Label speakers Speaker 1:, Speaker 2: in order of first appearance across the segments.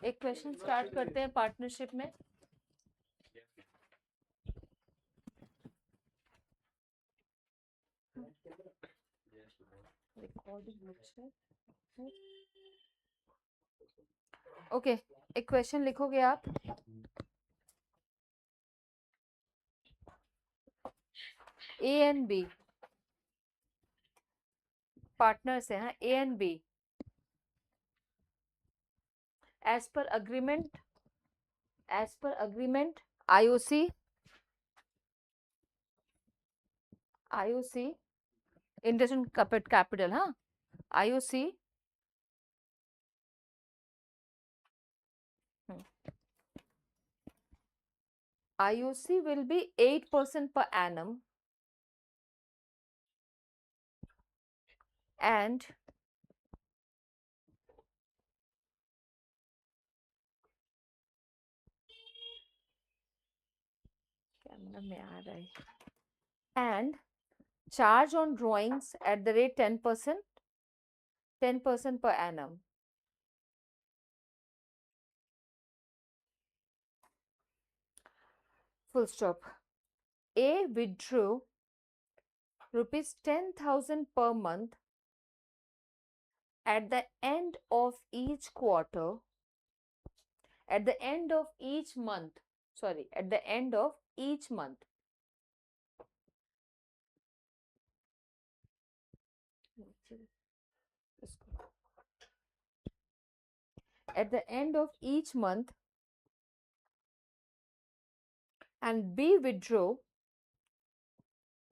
Speaker 1: एक question start करते हैं पार्टनरशिप में। ओके, एक क्वेश्चन लिखोगे आप। ए एंड बी पार्टनर्स है, हाँ, A and B as per agreement IOC interest capital, हाँ, IOC will be 8% per annum and camera में आ रहा है, and charge on drawings at the rate 10% per annum. Full stop. A withdrew rupees 10,000 per month at the end of each quarter, at the end of each month, at the end of each month. At the end of each month, and B withdrew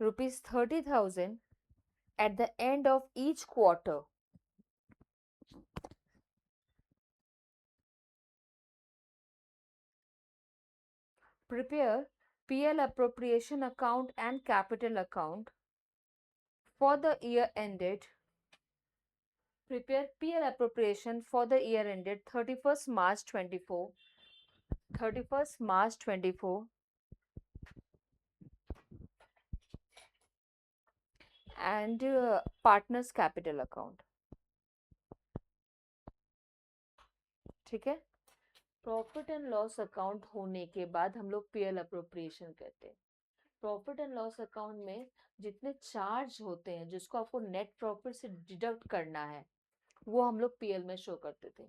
Speaker 1: rupees 30,000 at the end of each quarter. Prepare PL appropriation account and capital account for the year ended. Prepare PL appropriation for the year ended 31st March 24. 31st March 24 and partners capital account. ठीक है, profit and loss account होने के बाद हम लोग PL appropriation करते हैं। Profit and loss account में जितने चार्ज होते हैं जिसको आपको नेट प्रॉफिट से डिडक्ट करना है वो हम लोग पीएल में शो करते थे।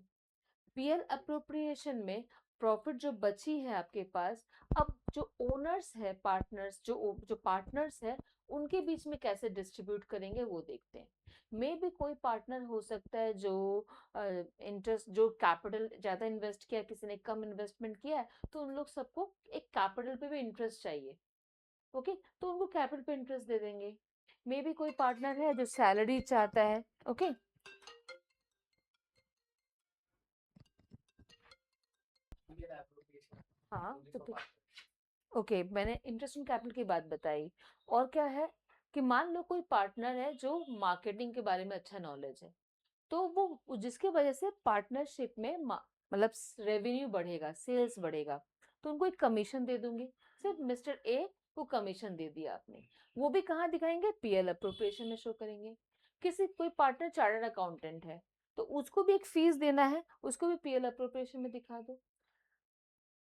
Speaker 1: पीएल अप्रोप्रिएशन में प्रॉफिट जो बची है आपके पास, अब जो ओनर्स है, पार्टनर्स, जो पार्टनर्स है उनके बीच में कैसे डिस्ट्रीब्यूट करेंगे वो देखते हैं। मे भी कोई पार्टनर हो सकता है जो इंटरेस्ट, जो कैपिटल ज्यादा इन्वेस्ट किया, किसी ने कम इन्वेस्टमेंट किया है, तो उन लोग सबको एक कैपिटल पे भी इंटरेस्ट चाहिए। ओके, तो उनको कैपिटल पे इंटरेस्ट दे देंगे। मे भी कोई पार्टनर है जो सैलरी चाहता है। ओके, हाँ, तो ओके, मैंने इंटरेस्ट इन कैपिटल की बात बताई। और क्या है कि मान लो कोई पार्टनर है जो मार्केटिंग के बारे में अच्छा नॉलेज है, तो वो जिसकी वजह से पार्टनरशिप में मतलब रेवेन्यू बढ़ेगा, सेल्स बढ़ेगा, तो उनको एक कमीशन दे दूंगी। सिर्फ मिस्टर ए को कमीशन दे दिया आपने, वो भी कहाँ दिखाएंगे? पीएल अप्रोप्रिएशन में शो करेंगे। किसी कोई पार्टनर चार्टर्ड अकाउंटेंट है तो उसको भी एक फीस देना है, उसको भी पीएल अप्रोप्रिएशन में दिखा दो।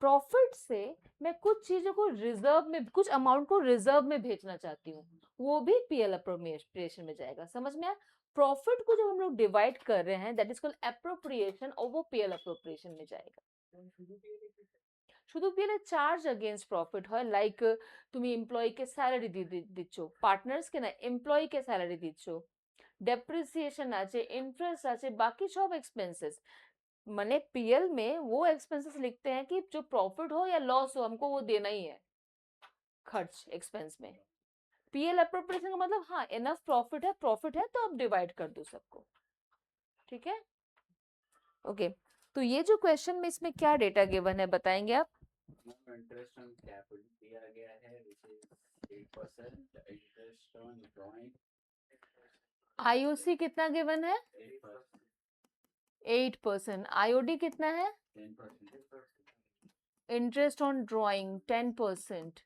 Speaker 1: प्रॉफिट से मैं कुछ चीजों को रिजर्व में, कुछ अमाउंट को रिजर्व में भेजना चाहती हूँ, वो भी पीएल अप्रोप्रिएशन में जाएगा। समझ में आया? प्रॉफिट को जब हम लोग डिवाइड कर रहे हैं दैट इज कॉल्ड अप्रोप्रिएशन, और वो पीएल अप्रोप्रिएशन में जाएगा। শুধু পেলে চার্জ अगेंस्ट प्रॉफिट হয়, লাইক তুমি এমপ্লয়িকে স্যালারি দিচ্ছ, পার্টনার্সকে না এমপ্লয়িকে স্যালারি দিচ্ছ, डेप्रिसिएशन আছে, इंटरेस्ट আছে, बाकी सब एक्सपेंसेस। मैंने पीएल में वो एक्सपेंसेस लिखते हैं कि जो प्रॉफिट हो या लॉस हो हमको वो देना ही है, खर्च एक्सपेंस में। पीएल अप्रोप्रिएशन का मतलब हाँ इनफ प्रॉफिट है तो अब डिवाइड कर दो सबको। ठीक है, ओके। तो ये जो क्वेश्चन में इसमें क्या डेटा गिवन है बताएंगे आप?
Speaker 2: इंटरेस्ट ऑन कैपिटल दिया गया है which is 8%, interest on drawing
Speaker 1: IOC कितना गिवन है? 8%। आईओडी कितना है?
Speaker 2: 10%,
Speaker 1: इंटरेस्ट ऑन ड्राइंग 10%।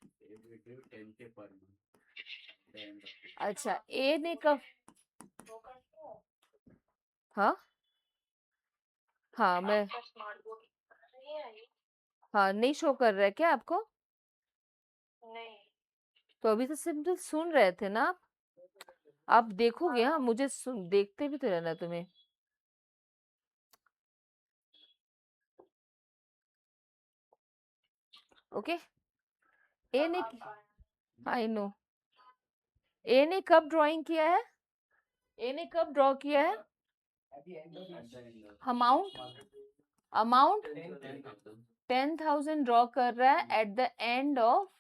Speaker 1: अच्छा, ए ने कब, हाँ हाँ मैं हाँ, नहीं शो कर रहा है क्या आपको?
Speaker 3: नहीं।
Speaker 1: तो अभी तो सिंपल सुन रहे थे ना आप देखोगे। हाँ, मुझे देखते भी तो रहना तुम्हें। ओके। ए ने, आई नो, ए ने कब ड्राइंग किया है? ए ने कब ड्रॉ किया है? अमाउंट, अमाउंट 10,000 ड्रॉ कर रहा है at the end of,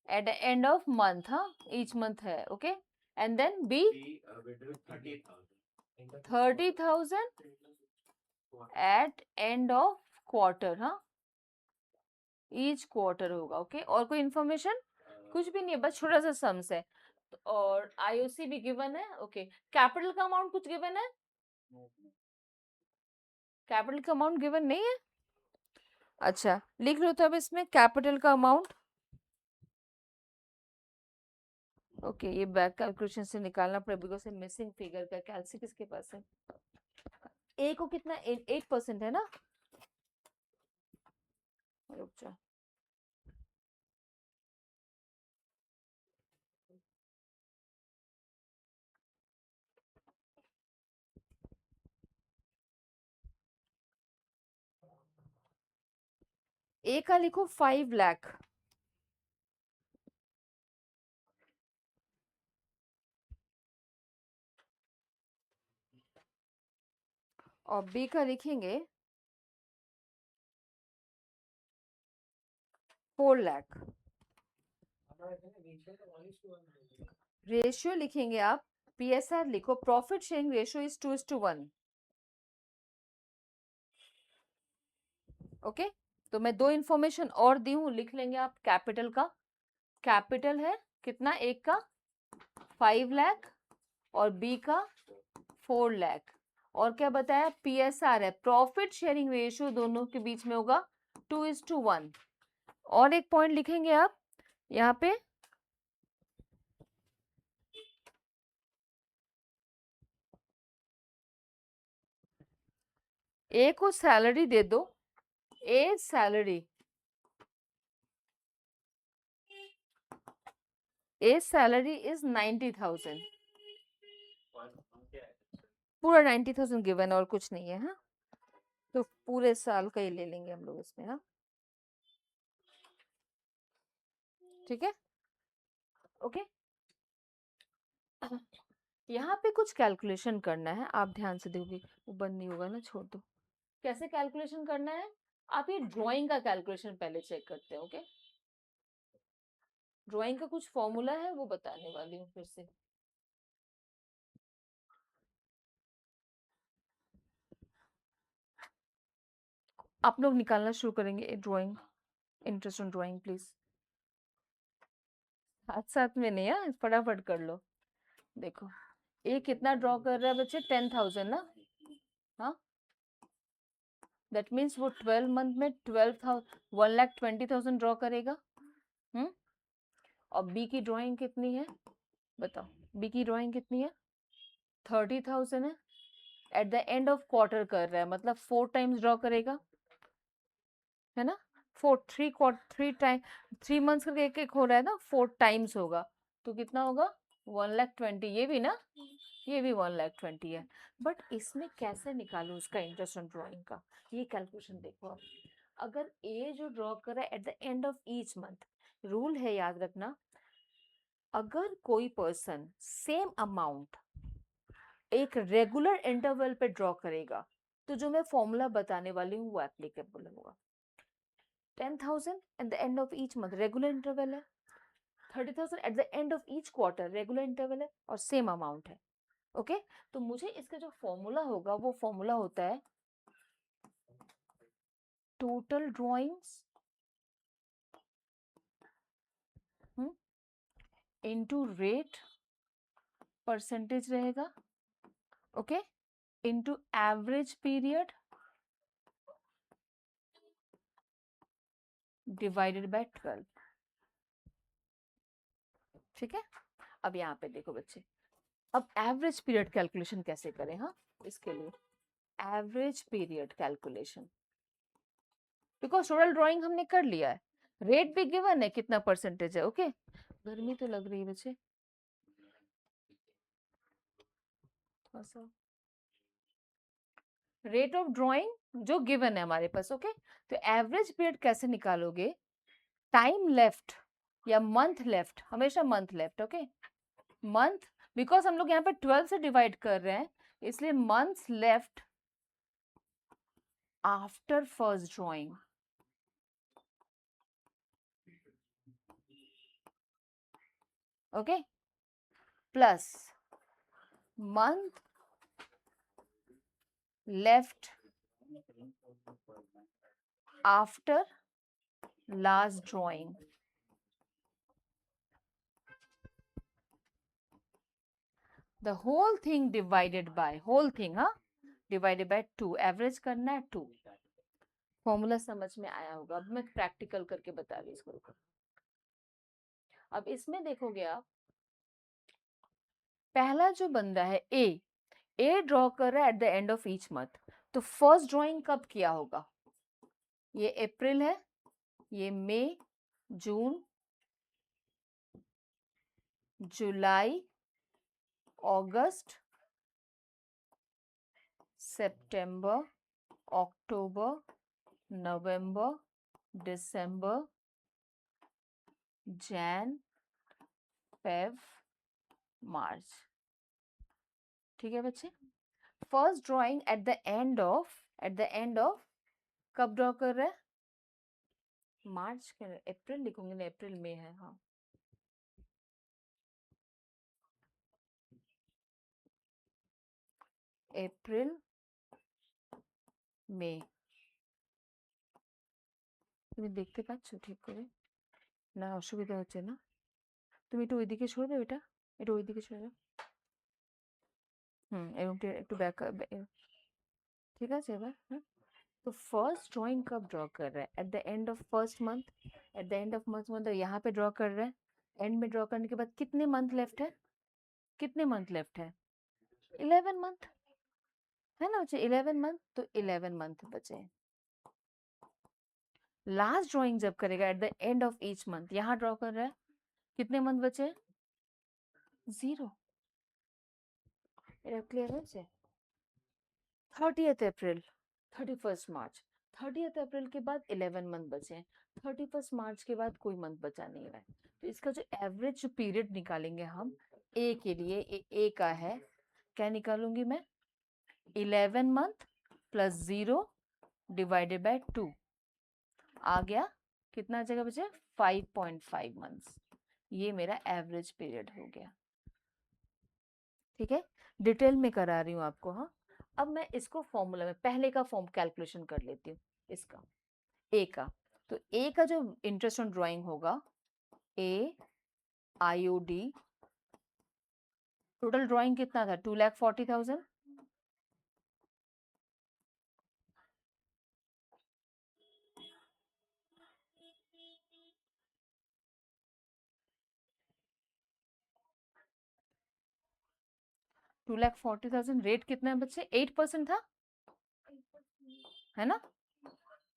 Speaker 1: at the end of month. हाँ, ईच मंथ है। Okay, and then B 30,000 at end of quarter. हाँ, ईच क्वार्टर होगा। ओके, और कोई इंफॉर्मेशन? कुछ भी नहीं है, बस छोटा सा सम्स है। और आईओसी भी गिवन है। ओके, कैपिटल का अमाउंट कुछ गिवन है? कैपिटल का अमाउंट गिवन नहीं है। अच्छा, लिख लो तो अब इसमें कैपिटल का अमाउंट। ओके, ये बैक कैलकुलेशन से निकालना पड़ेगा बिकॉज मिसिंग फिगर का कैलसी किसके पास है? ए को कितना? 8% है ना? रुक जा, ए का लिखो 5 लाख, और बी का लिखेंगे 4 लाख। रेशियो लिखेंगे आप, पीएसआर लिखो, profit sharing ratio is 2:1। Okay, तो मैं 2 इंफॉर्मेशन और दी हूं, लिख लेंगे आप। कैपिटल का, कैपिटल है कितना? एक का 5 लाख और बी का 4 लाख। और क्या बताया? पीएसआर है, प्रॉफिट शेयरिंग रेशियो दोनों के बीच में होगा 2:1। और एक पॉइंट लिखेंगे आप यहाँ पे, ए को सैलरी दे दो, ए सैलरी, ए सैलरी इज 90,000, पूरा 90,000 गिवन, और कुछ नहीं है। हाँ, तो पूरे साल का ही ले लेंगे हम लोग इसमें। हाँ, ठीक है। ओके, यहाँ पे कुछ कैलकुलेशन करना है, आप ध्यान से देखोगे। वो बंद नहीं होगा ना, छोड़ दो। कैसे कैलकुलेशन करना है? आप ये ड्राइंग का कैलकुलेशन पहले चेक करते हैं। ओके, ड्राइंग का कुछ फॉर्मूला है, वो बताने वाली हूँ फिर से। आप लोग निकालना शुरू करेंगे drawing, interest on drawing please. साथ साथ में नहीं है, फटाफट कर लो। देखो, ये कितना ड्रॉ कर रहा है बच्चे? 10,000 ना? हाँ, दैट मीन्स वो 12 मंथ में 1,20,000 ड्रॉ करेगा। और बी की ड्राइंग कितनी है बताओ? बी की ड्राइंग कितनी है? 30,000 है। At the end of quarter कर रहा है, मतलब 4 टाइम्स ड्रॉ करेगा, है ना? 3 मंथ्स करके एक एक हो रहा है ना, 4 टाइम्स होगा, तो कितना होगा? 1,20,000। ये भी ना, ये भी 1,20,000 है। बट इसमें कैसे निकालू उसका इंटरेस्ट ऑन ड्रॉइंग का? ये कैलकुलेशन देखो आप। अगर ए जो ड्रॉ कर रहा है at the end of each month, rule है याद रखना, अगर कोई पर्सन सेम अमाउंट एक रेगुलर इंटरवल पे ड्रॉ करेगा, तो जो मैं फॉर्मूला बताने वाली हूँ वो एप्लीकेबल होगा। 10,000 eight the end of each month, regular interval है। 30,000 eight the end of each quarter, regular interval है और सेम अमाउंट है। ओके, तो मुझे इसका जो फॉर्मूला होगा, वो फॉर्मूला होता है total drawings into rate, percentage रहेगा। Okay, into average period divided by 12। ठीक है, अब यहाँ पे देखो बच्चे, अब एवरेज पीरियड कैलकुलेशन कैसे करें? हाँ, इसके लिए average period calculation, because total drawing हमने कर लिया है, रेट भी गिवन है, कितना परसेंटेज है। ओके, गर्मी तो लग रही है बच्चे थोड़ा सा। रेट ऑफ ड्राइंग जो गिवन है हमारे पास। ओके, तो एवरेज पीरियड कैसे निकालोगे? टाइम लेफ्ट या मंथ लेफ्ट, हमेशा month left. Okay, month, because हम लोग यहाँ पे 12 से डिवाइड कर रहे हैं, इसलिए months left after first drawing. Okay, plus month left after last drawing. The whole thing divided by, whole thing, हाँ, divided by 2, एवरेज करना है 2। फॉर्मूला समझ में आया होगा। अब मैं प्रैक्टिकल करके बता रही हूँ इसको। अब इसमें देखोगे आप, पहला जो बंदा है ए ड्रॉ कर रहा है at the end of each month. तो फर्स्ट ड्राइंग कब किया होगा? ये अप्रैल है, ये मई, जून, जुलाई, अगस्त, सितंबर, अक्टूबर, नवंबर, दिसंबर, जैन, फेब, मार्च। ठीक है बच्चे, first drawing eight the end of कब ड्रॉ कर रहे हैं? मार्च के, अप्रैल लिखूंगी ना, अप्रैल में है, हाँ, এপ্রিল মে। তুমি দেখতে পাচ্ছ ঠিক করে? না অসুবিধা হচ্ছে না? তুমি একটু ওইদিকে সরবে, ওইটা একটু ওইদিকে সরে যাও। এরকম একটু ব্যাক, ঠিক আছে এবার? হ্যাঁ, तो फर्स्ट ड्राइंग कब ड्रॉ कर रहा है? At the end of first month. Eight the end of month मतलब यहाँ पे ड्रॉ कर रहा है, एंड में ड्रॉ करने के बाद कितने मंथ लेफ्ट है? कितने मंथ लेफ्ट है? 11 मंथ है ना बच्चे, 11 मंथ, तो 11 मंथ बचे। लास्ट ड्राइंग जब करेगा eight the end of each month, यहाँ ड्रॉ कर रहा है, कितने मंथ बचे? 0। क्लियर है बच्चे? 30th अप्रैल, 31st मार्च, 30th अप्रैल के बाद 11 मंथ बचे हैं, 31st मार्च के बाद कोई मंथ बचा नहीं है। तो इसका जो एवरेज पीरियड निकालेंगे हम ए के लिए, ए का है, क्या निकालूंगी मैं? 11 मंथ प्लस 0 डिवाइडेड बाय 2, आ गया कितना जगह बचे? 5.5 मंथ्स। ये मेरा एवरेज पीरियड हो गया। ठीक है, डिटेल में करा रही हूँ आपको। हाँ, अब मैं इसको फॉर्मूला में पहले का फॉर्म कैलकुलेशन कर लेती हूँ, इसका ए का। तो ए का जो इंटरेस्ट ऑन ड्राइंग होगा, ए IOD, टोटल ड्राइंग कितना था? 2,40,000। 2,40,000। रेट कितना है बच्चे? 8% था, है ना?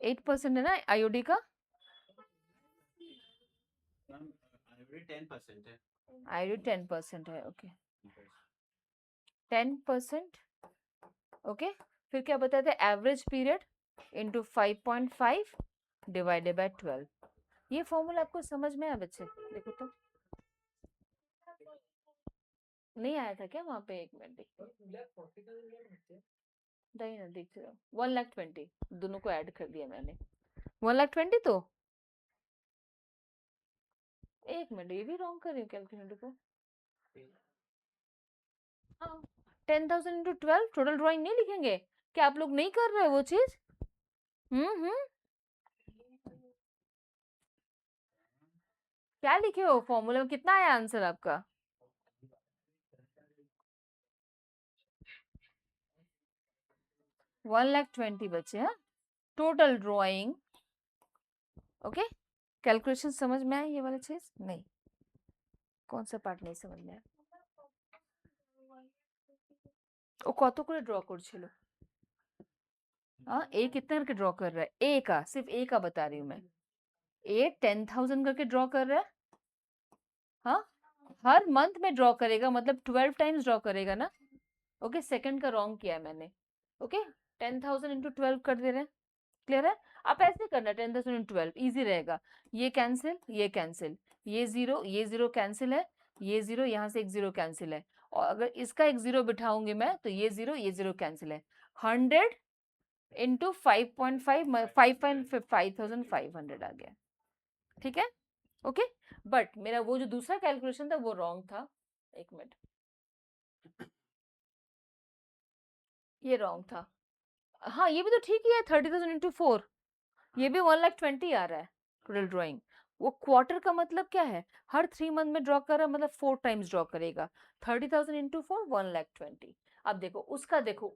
Speaker 1: 8% है ना IOD का? IOD 10% है। ओके, 10%। ओके, फिर क्या बताते हैं? Average period into 5.5 divided by 12। ये फॉर्मूला आपको समझ में आया बच्चे? देखो तो, नहीं आया था क्या वहां पे? एक मिनट देखते, नहीं ना, देख रहे हो, 1,20,000 दोनों को ऐड कर दिया मैंने। 1,20,000 तो, एक मिनट, ये भी रॉन्ग कर रही हूँ कैलकुलेटर को। हाँ, 10,000 इंटू 12, टोटल ड्राइंग नहीं लिखेंगे क्या? आप लोग नहीं कर रहे हो वो चीज? हम्म, क्या लिखे हो फॉर्मूला में? कितना आया आंसर आपका? 1,20,000 बचे हैं टोटल ड्राइंग। ओके, कैलकुलेशन समझ में आया? ये वाला चीज नहीं, कौन सा पार्ट नहीं समझ में आया? ও কত করে ড্র করছিল? हाँ, ए कितना करके ड्रॉ कर रहा है? ए का, सिर्फ ए का बता रही हूँ मैं। ए 10,000 करके ड्रॉ कर रहा है। हाँ, हर मंथ में ड्रॉ करेगा, मतलब 12 टाइम्स ड्रॉ करेगा ना। ओके, सेकंड का रॉन्ग किया है मैंने। ओके, 10,000 इंटू 12 कर दे रहे हैं। क्लियर है? आप ऐसे करना, 10,000 इंटू 12 इजी रहेगा। ये कैंसिल, ये कैंसिल, ये जीरो कैंसिल है, ये जीरो, यहाँ से एक जीरो कैंसिल है, और अगर इसका एक जीरो बिठाऊंगी मैं तो ये जीरो कैंसिल है। 100 इंटू 5.5, 5,500 आ गया। ठीक है? ओके, बट मेरा वो जो दूसरा कैलकुलेशन था वो रॉन्ग था। एक मिनट, ये रॉन्ग था। हाँ, ये भी तो ठीक ही है, 30,000 इंटू 4, ये भी 1,20,000 आ रहा है टोटल ड्राइंग। वो क्वार्टर का मतलब क्या है? हर 3 मंथ में ड्रॉ कर रहा है, मतलब 4 टाइम्स ड्रॉ करेगा। 30,000 इंटू 4, 1,20,000। अब देखो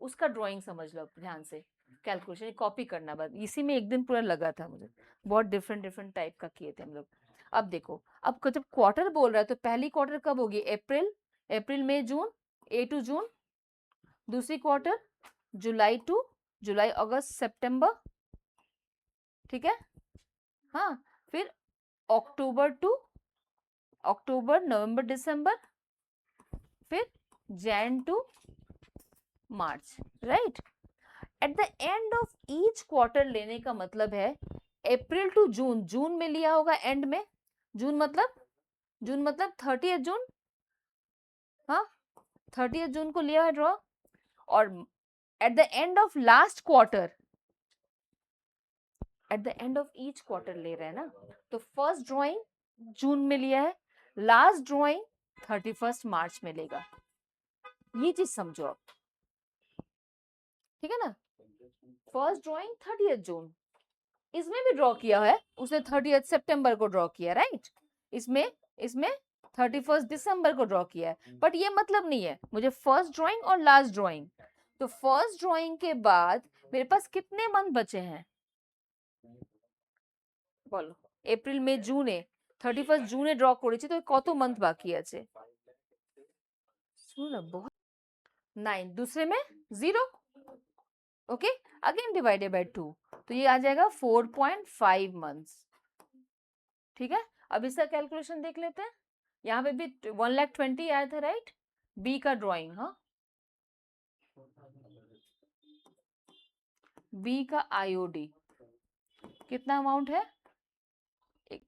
Speaker 1: उसका ड्राइंग समझ लो ध्यान से। कैलकुलेशन कॉपी करना, बाद इसी में एक दिन पूरा लगा था मुझे। बहुत डिफरेंट डिफरेंट टाइप का किए थे हम लोग। अब देखो, अब जब क्वार्टर बोल रहा है तो पहली क्वार्टर कब होगी? अप्रैल, अप्रैल मई जून, ए टू जून। दूसरी क्वार्टर जुलाई टू जुलाई अगस्त सितंबर। ठीक है? हाँ, फिर अक्टूबर टू अक्टूबर नवंबर दिसंबर, फिर Jan to March. Right? At the end of each quarter लेने का मतलब है अप्रैल टू जून, जून में लिया होगा एंड में। जून मतलब 30 जून। हाँ, 30 जून को लिया है ड्रॉ। और eight the end of last quarter, eight the end of each quarter ले रहे हैं ना, तो फर्स्ट ड्राइंग जून में लिया है, लास्ट ड्राइंग 31 मार्च में लेगा। ये चीज समझो आप। ठीक है ना? फर्स्ट ड्राइंग 30 जून, इसमें भी ड्रॉ किया है उसने, 30 सितंबर को ड्रॉ किया। राइट? इसमें इसमें 31 दिसंबर को ड्रॉ किया है, बट ये मतलब नहीं है मुझे फर्स्ट ड्राइंग और लास्ट ड्राइंग। तो फर्स्ट ड्राइंग के बाद मेरे पास कितने मंथ बचे हैं? বলো, এপ্রিল মে জুনে 31 জুনে ড্র করেছি, তো কত মান্থ বাকি আছে? सुनो ना, बहुत 9, दूसरे में 0। ओके, अगेन डिवाइडेड बाय 2, तो ये आ जाएगा 4.5 मंथ्स। ठीक है? अब इसका कैलकुलेशन देख लेते हैं। यहाँ पे भी 1,20,000 आया था। राइट? बी का ड्राइंग, हाँ, बी का आईओडी कितना अमाउंट है?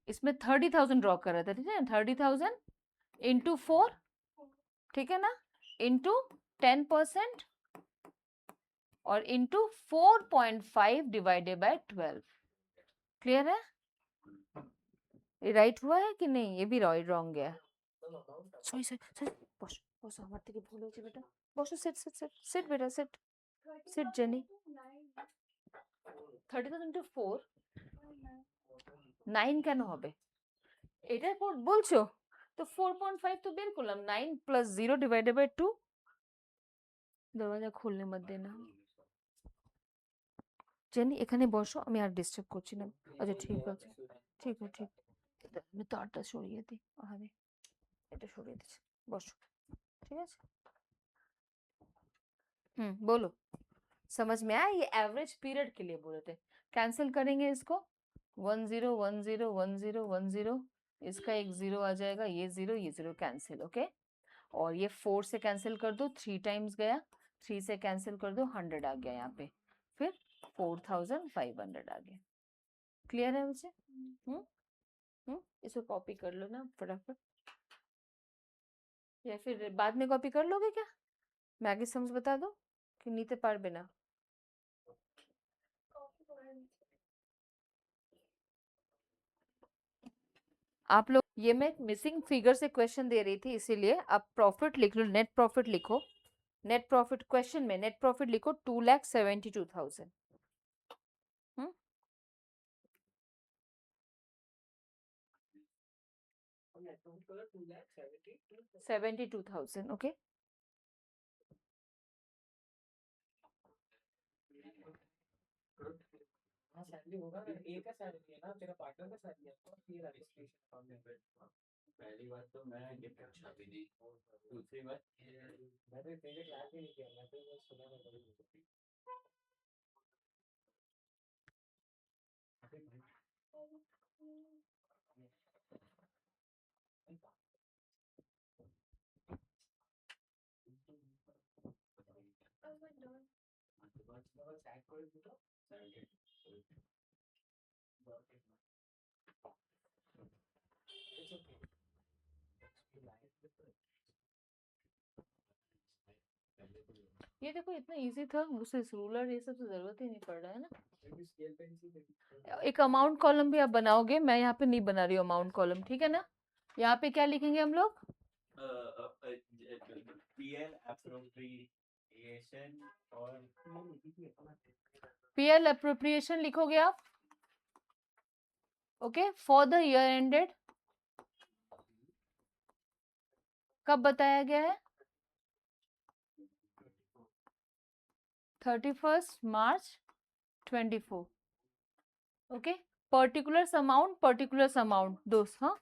Speaker 1: इसमें 30,000 ड्रॉ कर रहा था। ठीक है? 30,000 इंटू 4, ठीक है ना, इंटू 10% और इंटू 4.5 डिवाइडेड बाय 12। क्लियर है? ये राइट हुआ है कि नहीं? ये भी रॉन्ग गया। सॉरी सॉरी सॉरी, বসো বসো, আমার থেকে ভুল হয়েছে বেটা। বসো, সিট সিট সিট সিট বেটা, সিট সিট জেনি। 30,000 ইন্টু 4, 9 কেন হবে? এটার পর বলছো তো 4.5 তো বের করলাম, 9 প্লাস 0 ডিভাইডেড বাই 2। দরজা খুললে মত দেনা। জেনি এখানে বসো, আমি আর ডিস্টার্ব করছি না। আচ্ছা ঠিক আছে, ঠিক আছে, ঠিক। আমি তারটা সরিয়ে দিই, আরে এটা সরিয়ে দিচ্ছি, বসো। ঠিক আছে? बोलो। समझ में आया? ये एवरेज पीरियड के लिए बोले थे। कैंसिल करेंगे इसको, 10 10 10 10, इसका एक 0 आ जाएगा, ये 0 कैंसिल। ओके, और ये 4 से कैंसिल कर दो, 3 टाइम्स गया, 3 से कैंसिल कर दो, 100 आ गया यहाँ पे, फिर 4,500 आ गया। क्लियर है मुझे? इसको कॉपी कर लो ना फटाफट, या फिर बाद में कॉपी कर लोगे क्या? मैं आगे समझ बता दो कि नीते पारबे ना? आप लोग, ये मैं मिसिंग फिगर से क्वेश्चन दे रही थी इसीलिए। आप प्रॉफिट लिख लो, नेट प्रॉफिट लिखो। नेट प्रॉफिट क्वेश्चन में नेट प्रॉफिट लिखो 2,72,000। 72,000। ओके,
Speaker 4: हाँ सैलरी होगा, एक का सैलरी है ना, तेरा पार्टनर का सैलरी है तो ये रजिस्ट्रेशन अकाउंट में।
Speaker 2: पहली बात तो मैं ये पूछा भी नहीं, दूसरी बात
Speaker 4: मैं तो तेरे क्लास ही नहीं किया, मैं तो बस सुना था कभी।
Speaker 1: ये देखो इतना इजी था, उसे रूलर ये सब तो जरूरत ही नहीं पड़ रहा है ना। एक अमाउंट कॉलम भी आप बनाओगे, मैं यहाँ पे नहीं बना रही हूँ अमाउंट कॉलम, ठीक है ना। यहाँ पे क्या लिखेंगे हम लोग?
Speaker 2: PL appropriation और
Speaker 1: पीएल अप्रोप्रिएशन लिखोगे आप, okay, for the year ended कब बताया गया है? 31 मार्च 24, ओके। पर्टिकुलर अमाउंट दोस्त, हाँ।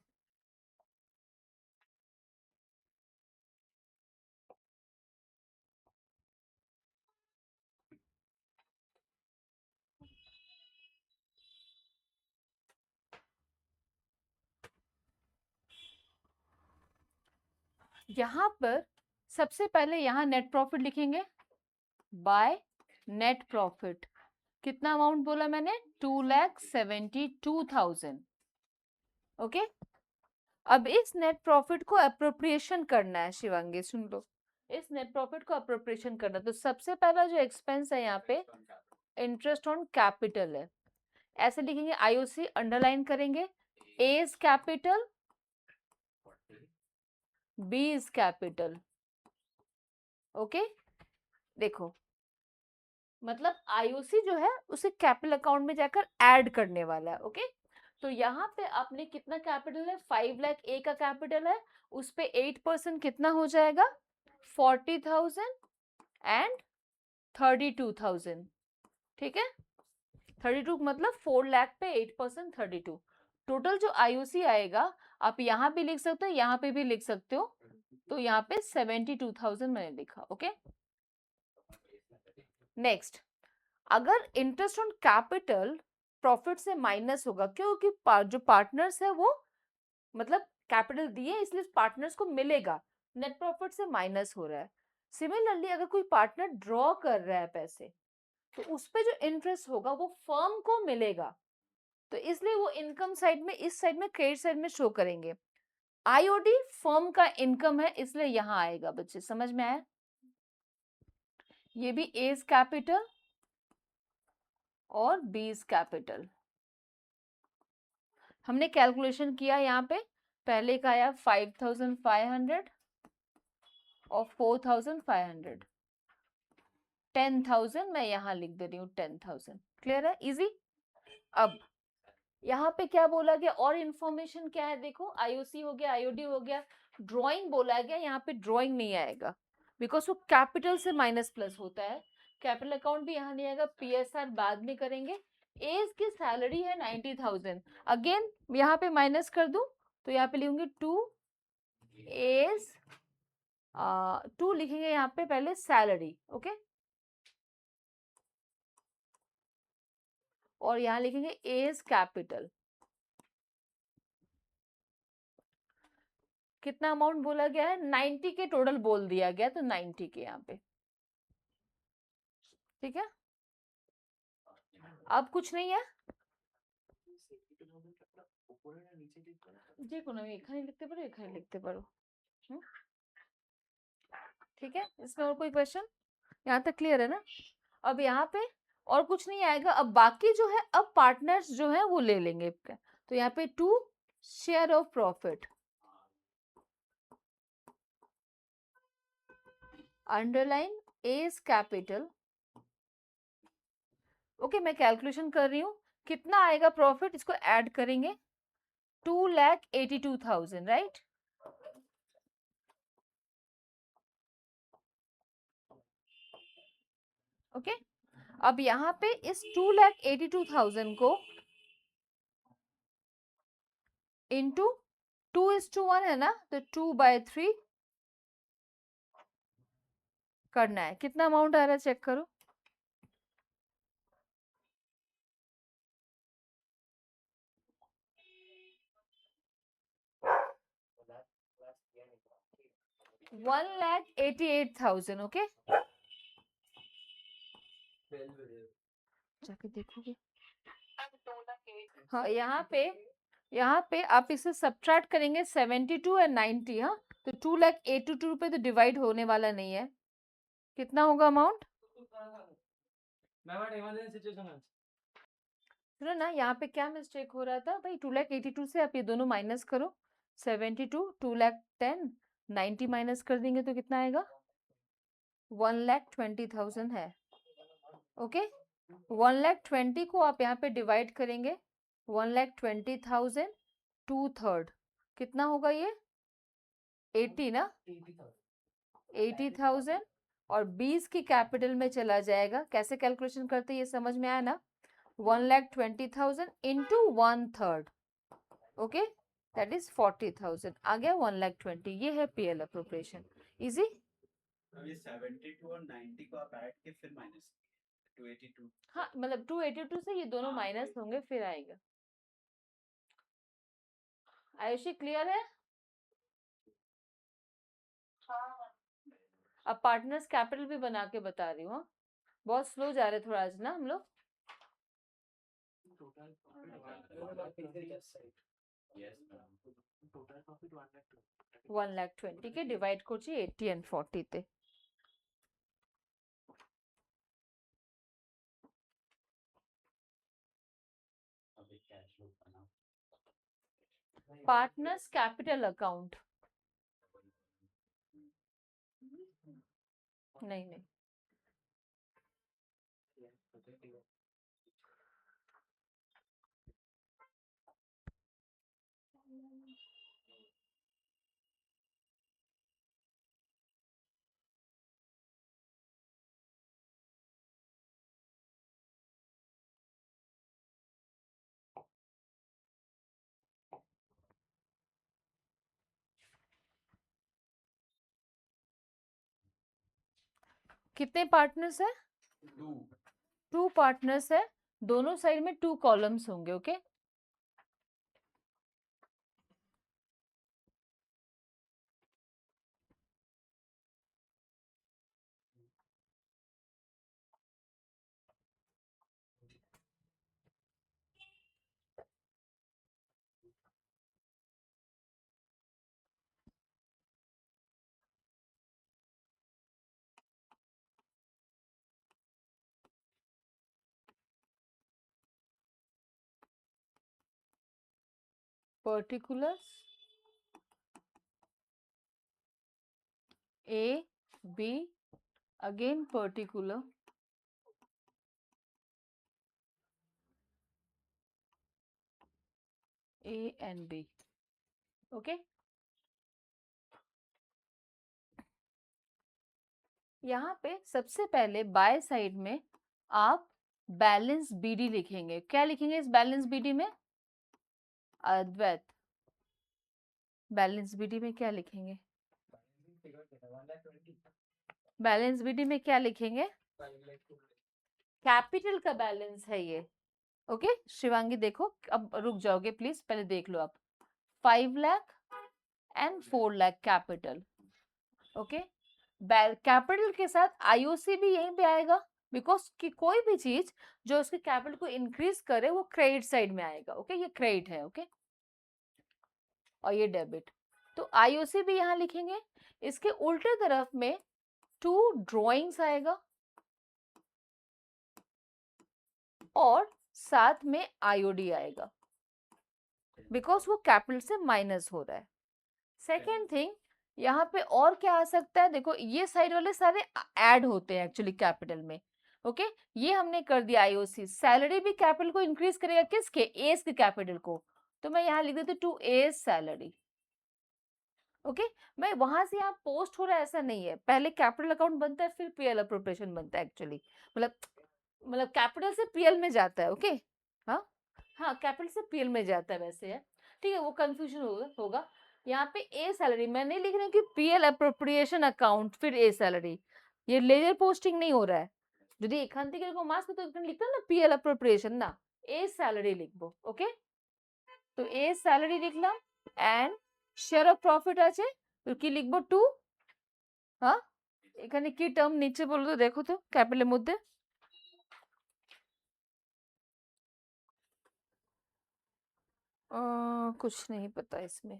Speaker 1: यहाँ पर सबसे पहले यहाँ नेट प्रॉफिट लिखेंगे, बाय नेट प्रॉफिट। कितना अमाउंट बोला मैंने? 2,72,000, ओके। अब इस नेट प्रॉफिट को अप्रोप्रिएशन करना है, शिवांगी सुन लो, इस नेट प्रॉफिट को अप्रोप्रिएशन करना। तो सबसे पहला जो एक्सपेंस है यहाँ पे इंटरेस्ट ऑन कैपिटल है, ऐसे लिखेंगे, आईओसी अंडरलाइन करेंगे, A is capital, B is capital, okay. देखो मतलब आईओसी जो है उसे कैपिटल अकाउंट में जाकर ऐड करने वाला है, ओके। तो यहाँ पे आपने कितना कैपिटल है? 5 लाख ए का कैपिटल है, उस पे 8% कितना हो जाएगा? 40,000 एंड 32,000, ठीक है। 32 मतलब 4 लाख पे 8% 32। टोटल जो आईओसी आएगा आप यहाँ भी लिख सकते हो, यहाँ पे भी लिख सकते हो, तो यहाँ पे 72,000 मैंने लिखा, ओके। नेक्स्ट, अगर इंटरेस्ट ऑन कैपिटल प्रॉफिट से माइनस होगा, क्योंकि जो पार्टनर्स है वो मतलब कैपिटल दिए इसलिए पार्टनर्स को मिलेगा, नेट प्रॉफिट से माइनस हो रहा है। सिमिलरली अगर कोई पार्टनर ड्रॉ कर रहा है पैसे, तो उस पे जो इंटरेस्ट होगा वो फर्म को मिलेगा, तो इसलिए वो इनकम साइड में, इस साइड में, क्रेडिट साइड में शो करेंगे। आईओडी फर्म का इनकम है इसलिए यहां आएगा, बच्चे समझ में आया? ये भी ए इज कैपिटल और बी इज कैपिटल। हमने कैलकुलेशन किया यहाँ पे, पहले का आया 5,500 और 4,500, 10,000 मैं यहाँ लिख दे रही हूँ, 10,000। क्लियर है? इजी। अब यहाँ पे क्या बोला गया और इंफॉर्मेशन क्या है? देखो आईओसी हो गया, आईओडी हो गया, ड्रॉइंग बोला गया, यहाँ पे ड्रॉइंग नहीं आएगा बिकॉज वो कैपिटल से माइनस प्लस होता है, कैपिटल अकाउंट भी यहाँ नहीं आएगा, पीएसआर बाद में करेंगे। एज की सैलरी है 90,000, अगेन यहाँ पे माइनस कर दूं तो यहाँ पे लिखूंगी 2 एज 2 लिखेंगे यहाँ पे पहले सैलरी, ओके, और यहाँ लिखेंगे एज कैपिटल। कितना अमाउंट बोला गया है? 90 के टोटल बोल दिया गया, तो 90 के यहाँ पे, ठीक है। अब कुछ नहीं है যে কোনো এখানে লিখতে পারো, এখানে লিখতে পারো, ठीक है। इसमें और कोई क्वेश्चन? यहाँ तक क्लियर है ना? अब यहाँ पे और कुछ नहीं आएगा। अब बाकी जो है, अब पार्टनर्स जो है वो ले लेंगे, तो यहाँ पे 2 share of profit, underline as capital, okay. मैं कैलकुलेशन कर रही हूँ, कितना आएगा प्रॉफिट, इसको ऐड करेंगे, 2,82,000, राइट। ओके, अब यहाँ पे इस 2,82,000 को इंटू 2:1 है ना, तो 2/3 करना है। कितना अमाउंट आ रहा है चेक करो, 1,88,000 ओके, जाके देखोगे।
Speaker 3: अब 2,08,000
Speaker 1: हाँ, यहाँ पे आप इसे सब्ट्रैक्ट करेंगे 72 और 90। हाँ, तो 2,82,000 रुपए तो डिवाइड होने वाला नहीं है। कितना होगा अमाउंट? सुनो ना, यहाँ पे क्या मिस्टेक हो रहा था भाई, 2,82,000 से आप ये दोनों माइनस करो, 72, 2,10,000, 90 माइनस कर देंगे तो कितना आएगा? 1,20,000 है। ओके, 1,20,000 को आप यहाँ पे डिवाइड करेंगे, 1,20,000 2/3 कितना होगा ये? 80 ना, 80,000 और 20 की कैपिटल में चला जाएगा। कैसे कैलकुलेशन करते हैं ये समझ में आया ना? 1,20,000 इंटू 1/3, ओके, दैट इज 40,000 आ गया। 1,20,000 ये है पीएल अप्रोप्रिएशन। इजी।
Speaker 2: ये 72 और 90 को आप ऐड के फिर माइनस 282।
Speaker 1: हाँ, मतलब 282 से ये दोनों
Speaker 2: हाँ,
Speaker 1: माइनस
Speaker 2: वही।
Speaker 1: होंगे फिर आएगा। आयुषी क्लियर है?
Speaker 3: हाँ
Speaker 1: अब पार्टनर्स कैपिटल भी बना के बता रही हूँ। हाँ? बहुत स्लो जा रहे थोड़ा आज ना हम लोग।
Speaker 2: Yes ma'am.
Speaker 1: 1,20,000 के डिवाइड করছি 80 and 40 তে।
Speaker 2: अभी कैश फ्लो बनाओ।
Speaker 1: पार्टनर्स कैपिटल अकाउंट, नहीं नहीं, कितने पार्टनर्स है?
Speaker 2: 2
Speaker 1: 2 पार्टनर्स है, दोनों साइड में 2 कॉलम्स होंगे। Okay, particulars A B, again particular A and B. Okay, यहाँ पे सबसे पहले बाय साइड में आप बैलेंस बीडी लिखेंगे। क्या लिखेंगे इस बैलेंस बीडी में? अद्वैत, बैलेंस बीडी में क्या लिखेंगे? बैलेंस बीडी में क्या लिखेंगे? कैपिटल का बैलेंस है ये। ओके, शिवांगी देखो, अब रुक जाओगे प्लीज, पहले देख लो आप। 5 lakh and 4 lakh capital. Okay, capital के साथ आईओसी भी यहीं पे आएगा, बिकॉज कि कोई भी चीज जो उसके कैपिटल को इंक्रीज करे वो क्रेडिट साइड में आएगा। ओके, ये क्रेडिट है। ओके, और ये डेबिट, तो आईओसी भी यहाँ लिखेंगे। इसके उल्टे तरफ में 2 ड्रॉइंग्स आएगा और साथ में आईओडी आएगा, बिकॉज वो कैपिटल से माइनस हो रहा है। सेकेंड थिंग, यहाँ पे और क्या आ सकता है? देखो, ये साइड वाले सारे ऐड होते हैं एक्चुअली कैपिटल में। ओके, ये हमने कर दिया आईओसी। सैलरी भी कैपिटल को इंक्रीज करेगा, किसके? एस के कैपिटल को, तो मैं यहाँ लिख देती हूँ 2A सैलरी। ओके, मैं वहां से यहाँ पोस्ट हो रहा है ऐसा नहीं है, पहले कैपिटल अकाउंट बनता है फिर पीएल अप्रोप्रिएशन बनता है एक्चुअली, मतलब कैपिटल से पीएल में जाता है। ओके, हाँ हाँ, कैपिटल से पीएल में जाता है वैसे है, ठीक है, वो कंफ्यूजन होगा। यहाँ पे ए सैलरी मैं नहीं लिख रही हूँ कि पीएल अप्रोप्रिएशन अकाउंट फिर ए सैलरी, ये लेजर पोस्टिंग नहीं हो रहा है। যদি এখান থেকে এরকম আসবে তো এখানে লিখতে না পিএল অ্যাপ্রোপ্রিয়েশন, না এ স্যালারি লিখবো। ওকে, তো এ স্যালারি লিখলাম, এন্ড শেয়ার অফ প্রফিট আছে কি লিখবো 2? হ্যাঁ, এখানে কি টার্ম নিচে বলো তো, দেখো তো ক্যাপিটালের মধ্যে। कुछ नहीं पता इसमें।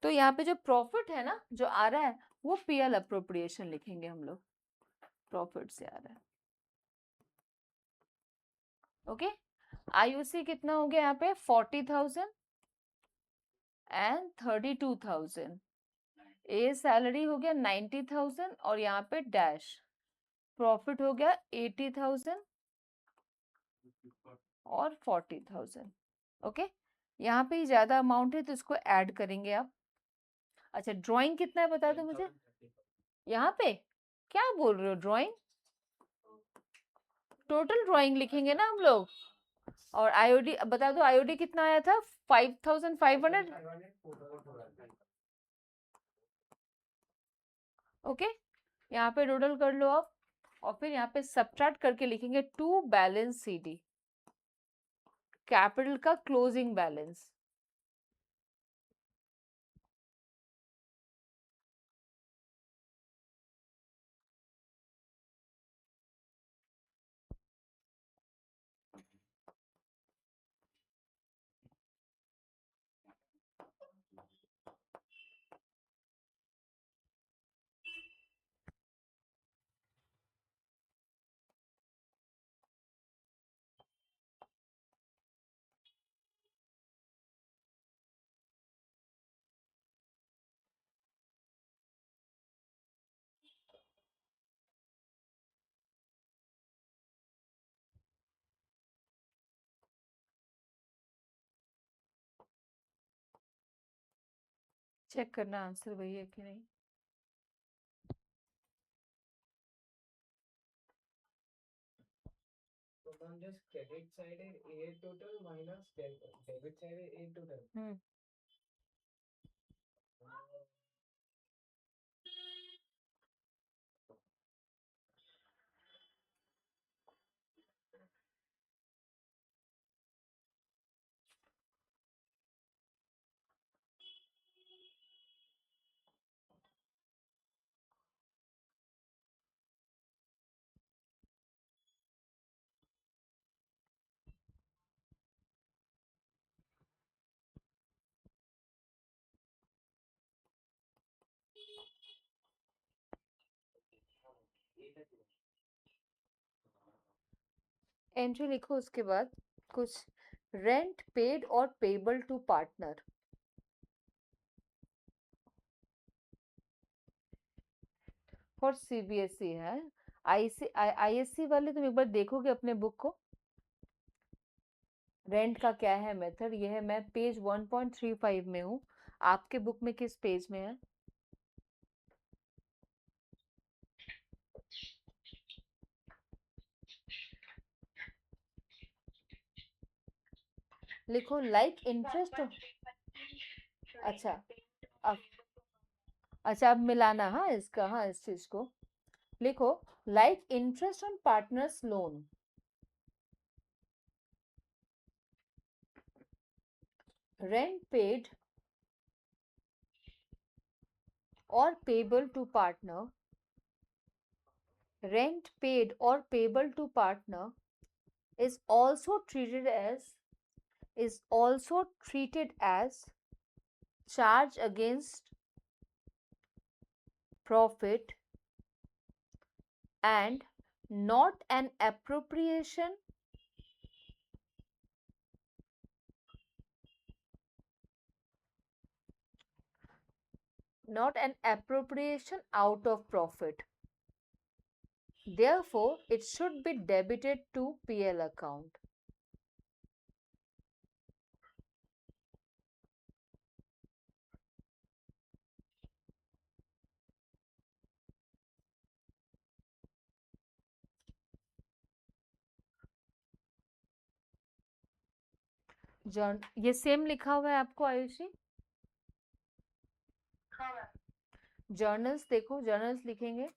Speaker 1: तो यहाँ पे जो प्रॉफिट है ना, जो आ रहा है, वो पीएल अप्रोप्रिएशन लिखेंगे हम लोग, प्रॉफिट से आ रहा है। ओके, आईयूसी कितना हो गया यहाँ पे 40,000 एंड 32,000। ए सैलरी हो गया 90,000 और यहाँ पे डैश प्रॉफिट हो गया 80,000 और 40,000। ओके, यहाँ पे ज्यादा अमाउंट है तो इसको ऐड करेंगे आप। अच्छा, ड्राइंग कितना है बता दो मुझे। यहाँ पे क्या बोल रहे हो, ड्राइंग टोटल ड्राइंग लिखेंगे ना हम लोग। और आईओडी बता दो, आईओडी कितना आया था 5,500। ओके, यहाँ पे टोटल कर लो आप और फिर यहाँ पे सब्ट्रैक्ट करके लिखेंगे टू बैलेंस सीडी, कैपिटल का क्लोजिंग बैलेंस। चेक करना आंसर वही है कि नहीं।
Speaker 4: तो मैम जस्ट क्रेडिट साइड है a total minus debit side है ए टोटल।
Speaker 1: एंट्री लिखो, उसके बाद कुछ रेंट पेड और payable to partner. For CBSE है, आईएससी वाले तुम एक बार देखोगे अपने बुक को, रेंट का क्या है मेथड। ये है, मैं पेज 1.35 में हूँ, आपके बुक में किस पेज में है। लिखो लाइक इंटरेस्ट। अच्छा, अब अच्छा अब मिलाना, हाँ इसका, हाँ इस चीज को लिखो, like interest on partners loan, rent paid or payable to partner, rent paid or payable to partner is also treated as charge against profit and not an appropriation out of profit. Therefore, it should be debited to PL account. ये same लिखा हुआ है आपको आयुषी।
Speaker 3: हाँ ma'am.
Speaker 1: Journals देखो, journals लिखेंगे,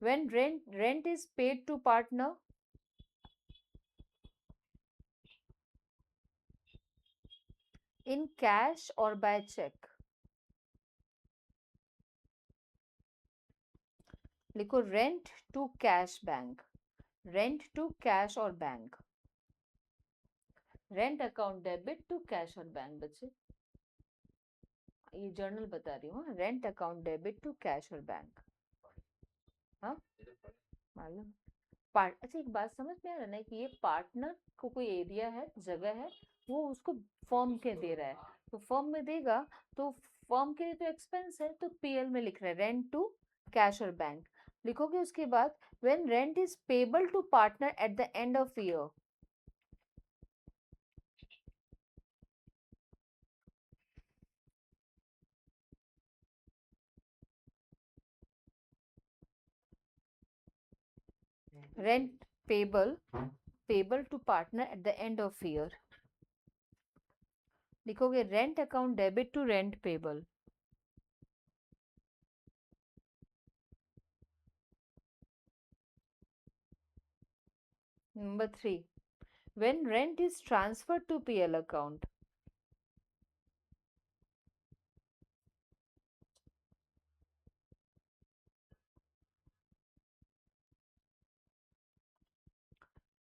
Speaker 1: when rent is paid to partner, in cash और by cheque. लिखो rent to cash bank, rent to cash और bank, rent account debit to cash और बैंक। बच्चे ये जर्नल बता रही हूँ, rent account debit to cash और बैंक। हाँ मालूम। अच्छा एक बात समझ में आ रहा है ना कि ये पार्टनर को कोई एरिया है, जगह है, वो उसको फर्म के दे रहा है, तो फर्म में देगा तो फर्म के लिए तो एक्सपेंस है, तो पीएल में लिख रहे हैं रेंट टू कैश और बैंक। लिखोगे उसके बाद when rent is payable to partner at the end of year. Rent payable to partner at the end of year. लिखोगे rent account debit to rent payable. Number 3, when rent is transferred to PL account.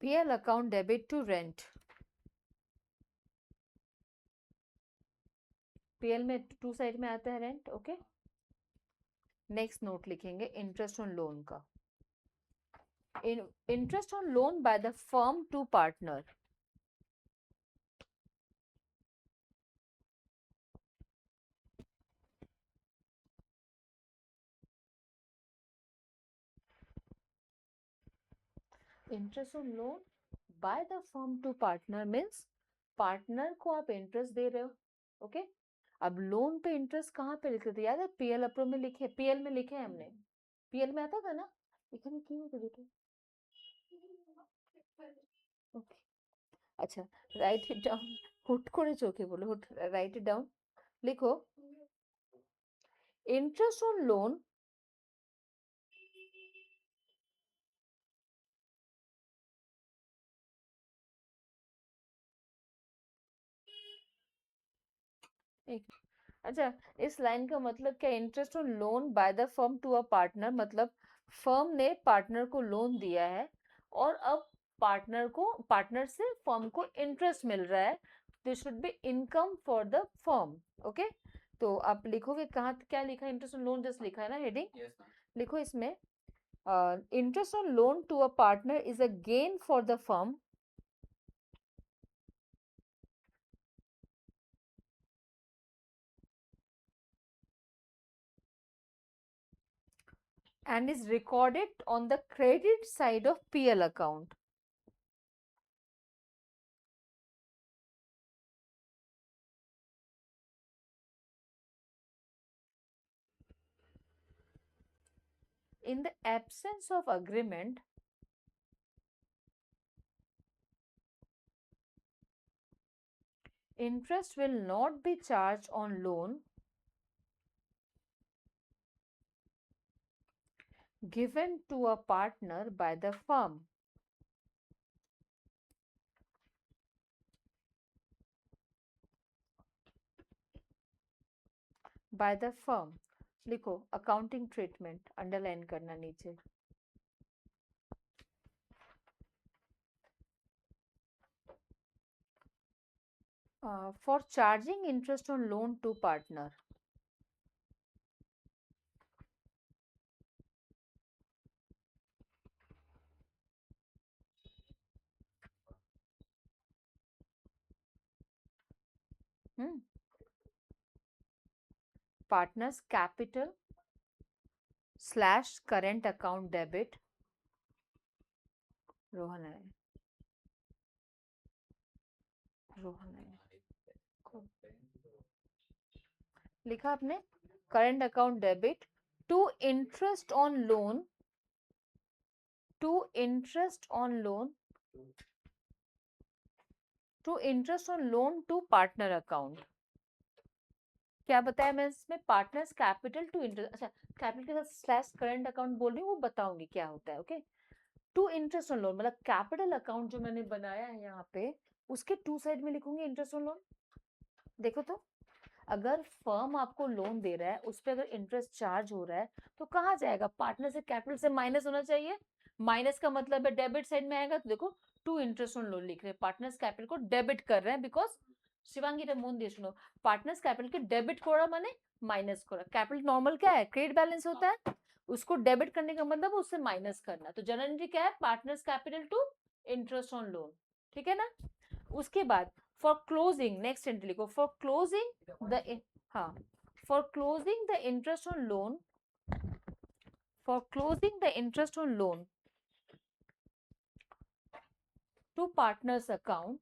Speaker 1: PL account debit to rent. PL में to side में आता है rent, okay. Next note लिखेंगे interest on loan का। Interest on loan by the firm to partner. Interest on loan by the firm to partner means partner को आप interest दे रहे हो, ओके। अब लोन पे इंटरेस्ट कहाँ पे लिखे थे, याद है पीएल अप्रो में लिखे, पीएल में लिखे हैं हमने, पीएल में आता था ना, इतने क्यों होते बेटे, ओके। अच्छा राइट इट डाउन, हुट করে চোখে বলো, हुट राइट इट डाउन। लिखो इंटरेस्ट ऑन लोन एक, अच्छा इस लाइन का मतलब क्या, interest on loan by the firm to a partner, मतलब फर्म ने पार्टनर को लोन दिया है और अब पार्टनर से फर्म को इंटरेस्ट मिल रहा है, this should be income for the firm, okay. तो आप लिखोगे कहाँ क्या लिखा है, इंटरेस्ट ऑन लोन जस्ट लिखा है ना हेडिंग।
Speaker 2: Yes, ma'am.
Speaker 1: लिखो इसमें interest on loan to a partner is a gain for the firm and is recorded on the credit side of PL account. In the absence of agreement, interest will not be charged on loan given to a partner by the firm. By the firm. लिखो accounting treatment, underline करना नीचे। For charging interest on loan to partner. Partner's capital / current account debit. Rohan है, रोहन है, लिखा आपने current account debit to interest on loan, to interest on loan, to interest on loan to partner account. क्या बताया मैं इसमें, पार्टनर्स कैपिटल टू इंटरेस्ट, अच्छा capital के साथ / करंट अकाउंट बोल रही हूँ, वो बताऊंगी क्या होता है, okay. To interest on loan मतलब कैपिटल अकाउंट जो मैंने बनाया है यहाँ पे, उसके टू साइड में लिखूंगी इंटरेस्ट ऑन लोन, देखो तो, अगर फर्म आपको लोन दे रहा है उस पे अगर इंटरेस्ट चार्ज हो रहा है तो कहाँ जाएगा? पार्टनर से कैपिटल से माइनस होना चाहिए। माइनस का मतलब है डेबिट साइड में आएगा। तो देखो, टू इंटरेस्ट ऑन लोन लिख रहे हैं, पार्टनर्स कैपिटल को डेबिट कर रहे हैं बिकॉज शिवांगी मन दिए सुनो, पार्टनर्स कैपिटल के डेबिट कोड़ा माने माइनस कोड़ा। कैपिटल नॉर्मल क्या है? क्रेडिट बैलेंस होता है, उसको डेबिट करने का मतलब उससे माइनस करना। तो जनरल एंट्री क्या है? Partners capital to interest on loan, ठीक है ना। उसके बाद फॉर क्लोजिंग, नेक्स्ट एंट्री लिखो, फॉर क्लोजिंग द, हाँ, for closing the interest on loan, for closing the interest on loan to partners account,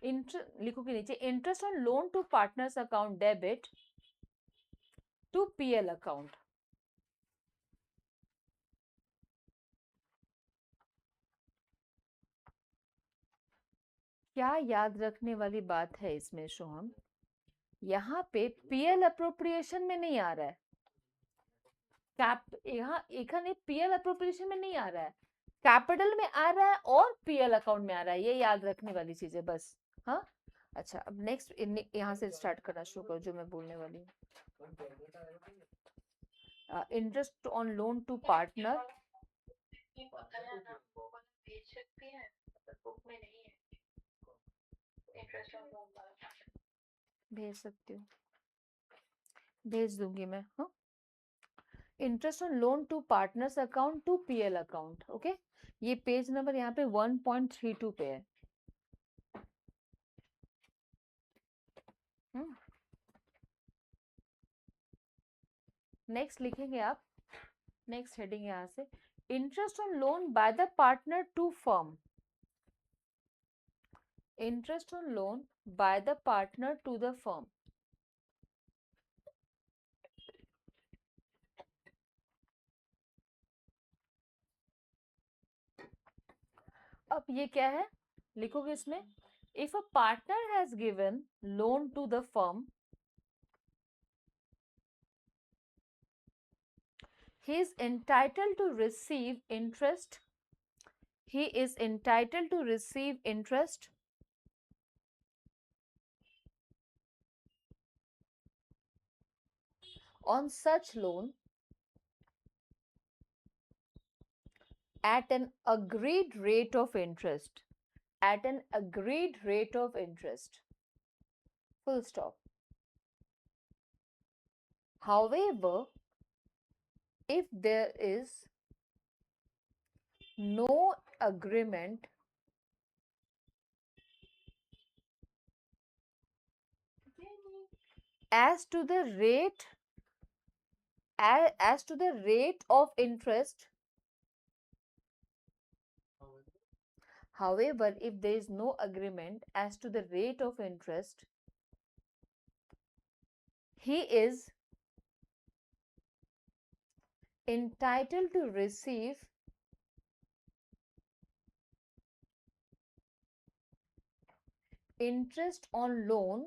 Speaker 1: लिखो के नीचे, interest on loan to partners account debit to PL account. क्या याद रखने वाली बात है इसमें सोहम? यहाँ पे पीएल अप्रोप्रिएशन में नहीं आ रहा है, यहाँ पीएल अप्रोप्रिएशन में नहीं आ रहा है, कैपिटल में आ रहा है और पीएल अकाउंट में आ रहा है। ये याद रखने वाली चीज है बस। हाँ, अच्छा, अब नेक्स्ट यहाँ से स्टार्ट करना शुरू करो जो मैं बोलने वाली हूँ। Interest on loan to partner, भेज सकती हूँ, भेज दूंगी मैं। हाँ, interest on loan to partners account to PL account. Okay, ये पेज नंबर यहाँ पे 1.32 पे है। नेक्स्ट लिखेंगे आप, नेक्स्ट हेडिंग यहाँ से, interest on loan by the partner to firm, interest on loan by the partner to the firm. अब ये क्या है? लिखोगे इसमें, if a partner has given loan to the firm, he is entitled to receive interest, he is entitled to receive interest on such loan at an agreed rate of interest, at an agreed rate of interest, full stop. However, if there is no agreement as to the rate, as to the rate of interest, however, if there is no agreement as to the rate of interest, he is entitled to receive interest on loan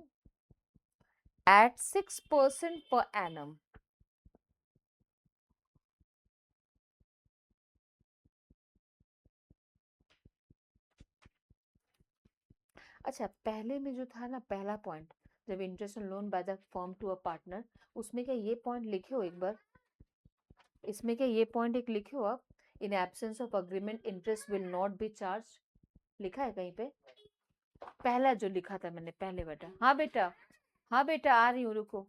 Speaker 1: at 6% per annum. अच्छा, पहले में जो था ना पहला point, जब interest on loan by the firm to a partner, उसमें क्या ये पॉइंट लिखे हो एक बार? इसमें क्या ये पॉइंट एक लिखे हो आप? In absence of agreement interest will not be charge, लिखा है कहीं पे? पहला जो लिखा था मैंने पहले बेटा। हाँ बेटा, हाँ बेटा, आ रही हूँ, रुको।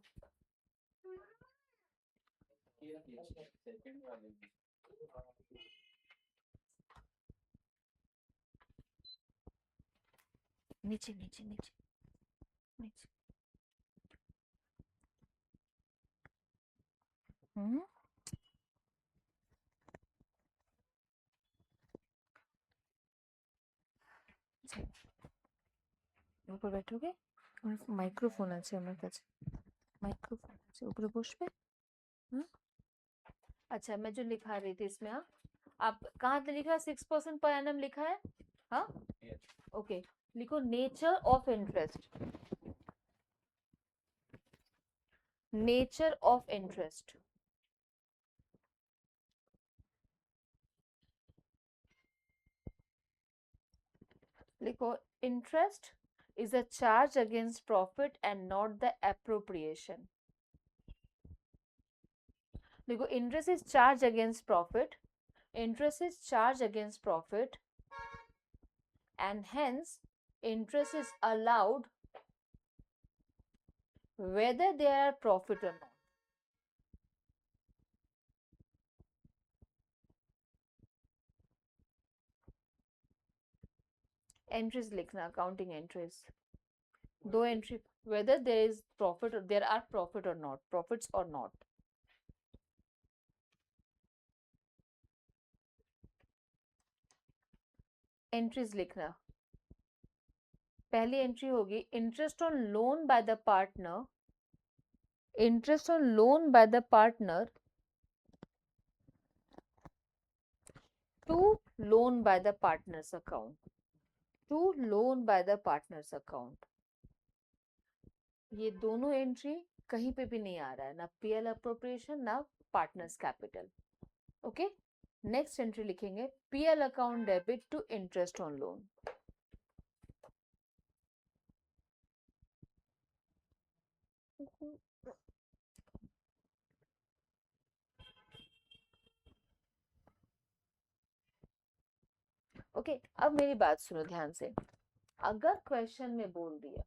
Speaker 1: नीचे नीचे नीचे नीचे। ऊपर बैठोगे? माइक्रोफोन আছে আমার কাছে, माइक्रोफोन আছে, ऊपर বসবে। अच्छा, मैं जो लिखा रही थी इसमें, हाँ, आप कहाँ पे लिखा है? 6% पर एनम लिखा है। हाँ, ओके, लिखो nature of interest, nature of interest. लिखो interest is a charge against profit and not the appropriation. देखो interest is charge against profit. Interest is charge against profit and hence interest is allowed whether they are profit or not. Entries लिखना accounting entries. दो entry whether there is profit or there are profit or not, profits or not. Entries लिखना. पहली entry होगी interest on loan by the partner. Interest on loan by the partner to loan by the partners account. To loan by the partners account. ये दोनों entry कहीं पे भी नहीं आ रहा है, ना पीएल अप्रोप्रिएशन ना partners capital. Okay, next entry लिखेंगे PL account debit to interest on loan. Okay, अब मेरी बात सुनो ध्यान से. अगर क्वेश्चन में बोल दिया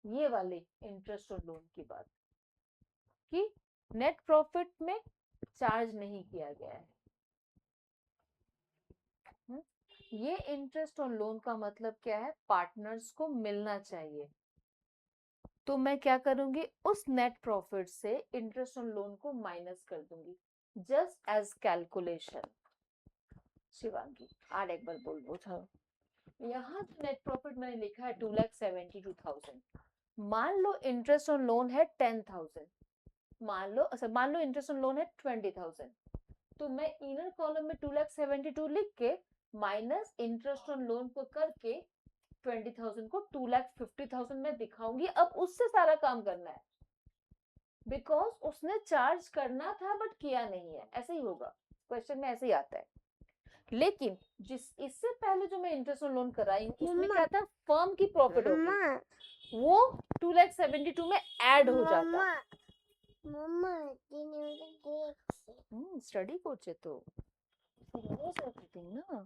Speaker 1: ये वाले इंटरेस्ट और लोन की बात कि नेट प्रॉफिट में चार्ज नहीं किया गया है, ये इंटरेस्ट और लोन का मतलब क्या है, पार्टनर्स को मिलना चाहिए. तो मैं क्या करूंगी, उस नेट प्रॉफिट से इंटरेस्ट और लोन को माइनस कर दूंगी जस्ट एज कैलकुलेशन. शिवांगी आर एक बार बोल दो था. यहाँ तो नेट प्रॉफिट मैंने लिखा है 2,72,000. मान लो इंटरेस्ट ऑन लोन है 10,000. मान लो इंटरेस्ट ऑन लोन है 20,000. तो मैं इनर कॉलम में 2,72,000 लिख के माइनस इंटरेस्ट ऑन लोन को करके 20,000 को 2,50,000 में दिखाऊंगी. अब उससे सारा काम करना है बिकॉज उसने चार्ज करना था बट किया नहीं है. ऐसे ही होगा, क्वेश्चन में ऐसे ही आता है. लेकिन जिस इससे पहले जो मैं इंटरेस्ट ऑन लोन कराई उसमें क्या था, फर्म की प्रॉफिट होगी, वो 2,72,000 में ऐड हो जाता. स्टडी कोच है तो ना,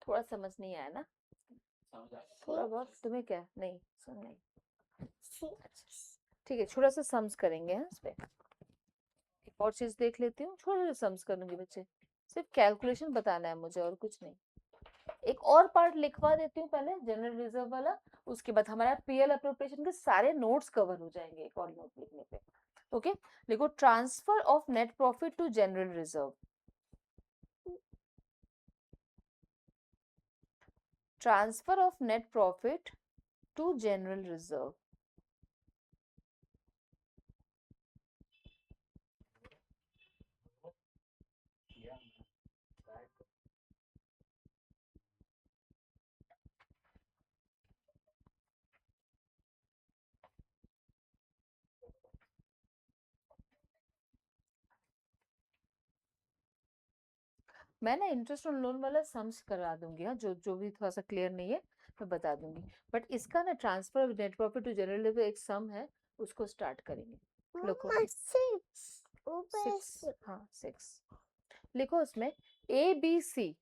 Speaker 1: थोड़ा समझ नहीं आया ना, थोड़ा बहुत तुम्हें क्या नहीं समझ नहीं. ठीक है, थोड़ा सा सम्स करेंगे. इस पे एक और चीज देख लेती हूँ, थोड़ा सा सम्स करूंगी बच्चे. सिर्फ कैलकुलेशन बताना है मुझे और कुछ नहीं. एक और पार्ट लिखवा देती हूँ पहले, जनरल रिजर्व वाला. उसके बाद हमारा पीएल अप्रोप्रिएशन के सारे नोट्स कवर हो जाएंगे एक और नोट लिखने पे. ओके, लिखो transfer of net profit to general reserve. Transfer of net profit to general reserve. मैं ना इंटरेस्ट ऑन लोन वाला सम्स करा दूंगी. हाँ, जो जो भी थोड़ा सा क्लियर नहीं है मैं बता दूंगी. बट इसका ना transfer of net profit to general reserve एक सम है, उसको स्टार्ट करेंगे. लिखो 6. हाँ 6 लिखो. उसमें ए बी सी.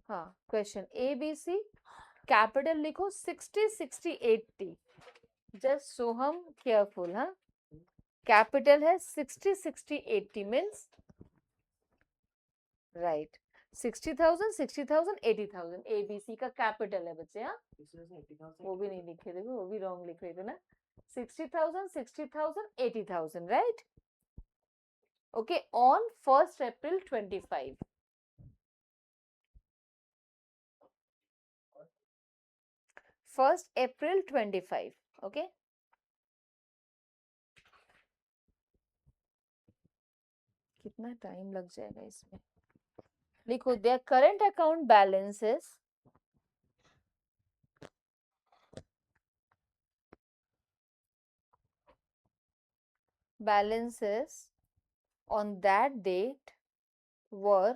Speaker 1: हाँ, question A B C. Capital लिखो 60 60 80. जस्ट सो हम केयरफुल. हाँ, कैपिटल है 60 60 80 मीन्स राइट 60,000 60,000 80,000. एबीसी का कैपिटल है बच्चे. हाँ, वो भी नहीं लिखे थे, वो भी रॉन्ग लिख रहे थे ना. 60,000 60,000 80,000 right. Okay, on 1st April 25. 1st April 25. Okay, कितना टाइम लग जाएगा इसमें. लिखो their current account balances on that date were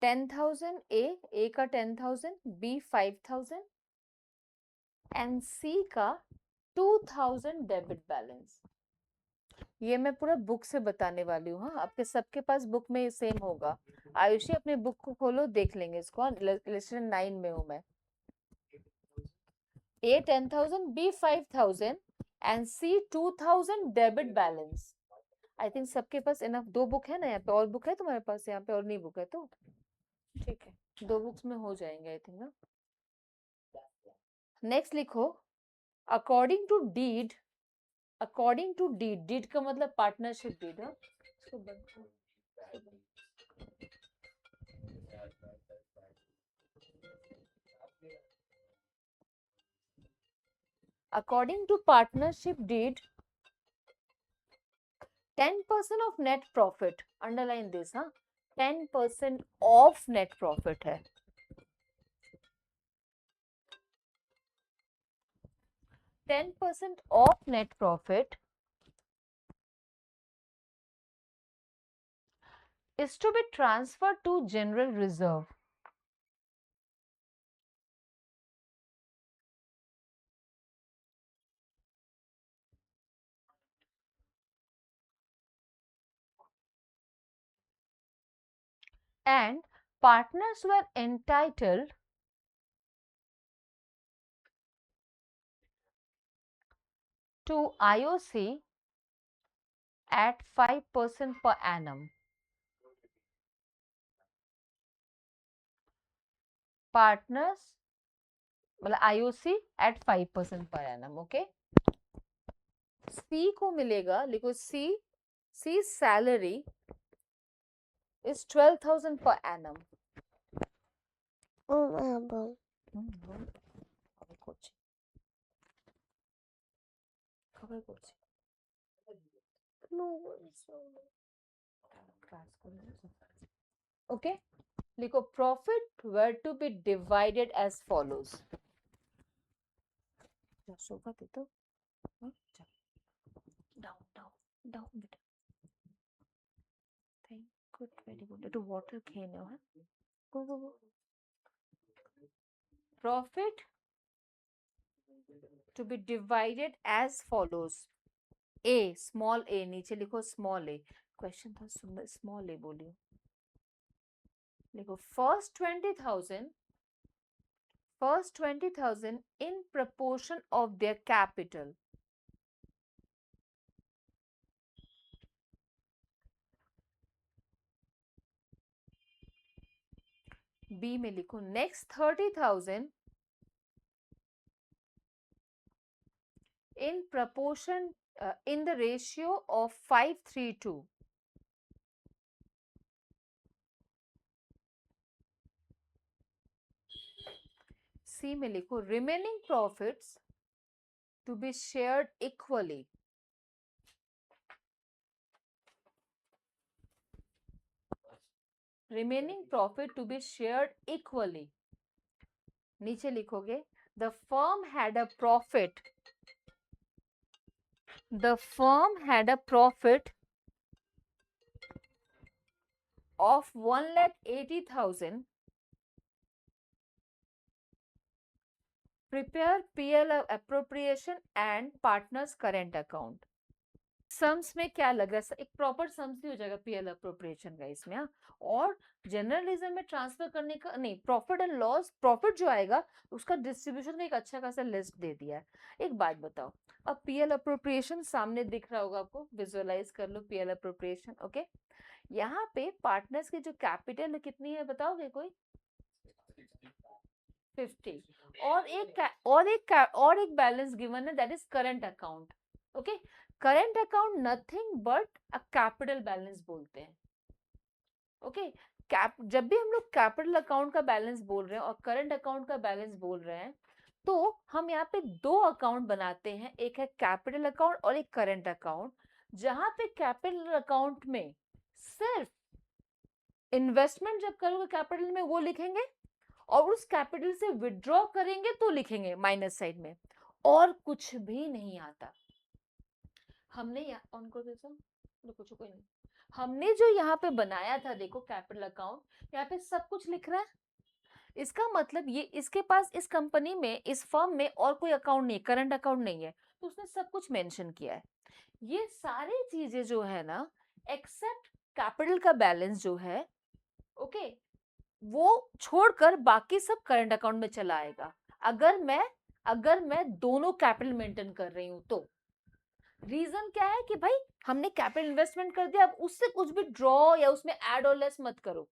Speaker 1: 10,000 ए का 10,000, बी 5,000 एंड सी का 2,000 डेबिट बैलेंस। ये मैं पूरा बुक से बताने वाली हूँ। हाँ, आपके सबके पास बुक में सेम होगा। आयुषी अपने बुक को खोलो, देख लेंगे इसको। लेसन 9 में हूँ मैं। A 10,000, B 5,000 and C 2,000 debit balance. I think सबके पास इनफ। 2 बुक है ना यहाँ पे? और बुक है तुम्हारे पास यहाँ पे? और नहीं बुक है तो ठीक है, 2 बुक्स में हो जाएंगे आई थिंक ना। नेक्स्ट लिखो, according to deed. According to deed, deed का मतलब पार्टनरशिप डीड है। According to partnership deed, 10% of net profit, underline this, हाँ, 10% of net profit है। 10% of net profit is to be transferred to general reserve. And partners were entitled to IOC at 5% per annum. Partners मतलब IOC at 5% per annum. Okay. C को मिलेगा, लिखो C salary is 12,000 per annum. Okay, लिखो profit were to be divided as follows. Sofa दे दो, down बेटा। Thank good, very good. तो water खेने हो, go. Profit to be divided as follows. A, small a, नीचे लिखो small a. Question था small a बोलियो। लिखो first 20,000 in proportion of their capital. B में लिखो next 30,000 in proportion in the ratio of 5:3:2. C में लिखो remaining profits to be shared equally. Remaining profit to be shared equally. नीचे लिखोगे the firm had a profit. The firm had a profit of 1,80,000. Prepare PL appropriation and partners current account. Sums में क्या लग रहा है? एक proper sums भी हो जाएगा पीएल अप्रोप्रिएशन का इसमें। हाँ, और जर्नलिज्म में ट्रांसफर करने का नहीं, प्रॉफिट एंड लॉस, प्रॉफिट जो आएगा उसका डिस्ट्रीब्यूशन का एक अच्छा खासा लिस्ट दे दिया है। एक बात बताओ, अब पीएल अप्रोप्रिएशन सामने दिख रहा होगा आपको, विजुअलाइज कर लो पीएल अप्रोप्रिएशन। ओके, यहाँ पे पार्टनर्स की जो कैपिटल कितनी है बताओगे कोई? 50 और एक बैलेंस गिवन है, that is current account. Okay, current account nothing but a capital balance बोलते हैं। ओके, जब भी हम लोग कैपिटल अकाउंट का बैलेंस बोल रहे हैं और करंट अकाउंट का बैलेंस बोल रहे हैं तो हम यहाँ पे 2 अकाउंट बनाते हैं, एक है कैपिटल अकाउंट और एक करंट अकाउंट। जहां पे कैपिटल अकाउंट में सिर्फ इन्वेस्टमेंट जब करोगे कैपिटल में वो लिखेंगे और उस कैपिटल से विड्रॉ करेंगे तो लिखेंगे माइनस साइड में, और कुछ भी नहीं आता। हमने ऑन कर देता, कोई नहीं। हमने जो यहाँ पे बनाया था, देखो कैपिटल अकाउंट, यहाँ पे सब कुछ लिख रहा है। इसका मतलब ये इसके पास इस कंपनी में, इस फर्म में और कोई अकाउंट नहीं, करंट अकाउंट नहीं है, तो उसने सब कुछ मेंशन किया है। ये सारी चीजें जो है ना, एक्सेप्ट कैपिटल का बैलेंस जो है, ओके, वो छोड़कर बाकी सब करंट अकाउंट में चला आएगा। अगर मैं दोनों कैपिटल मेंटेन कर रही हूं तो रीजन क्या है कि भाई हमने कैपिटल इन्वेस्टमेंट कर दिया, अब उससे कुछ भी ड्रॉ या उसमें ऐड और लेस मत करो,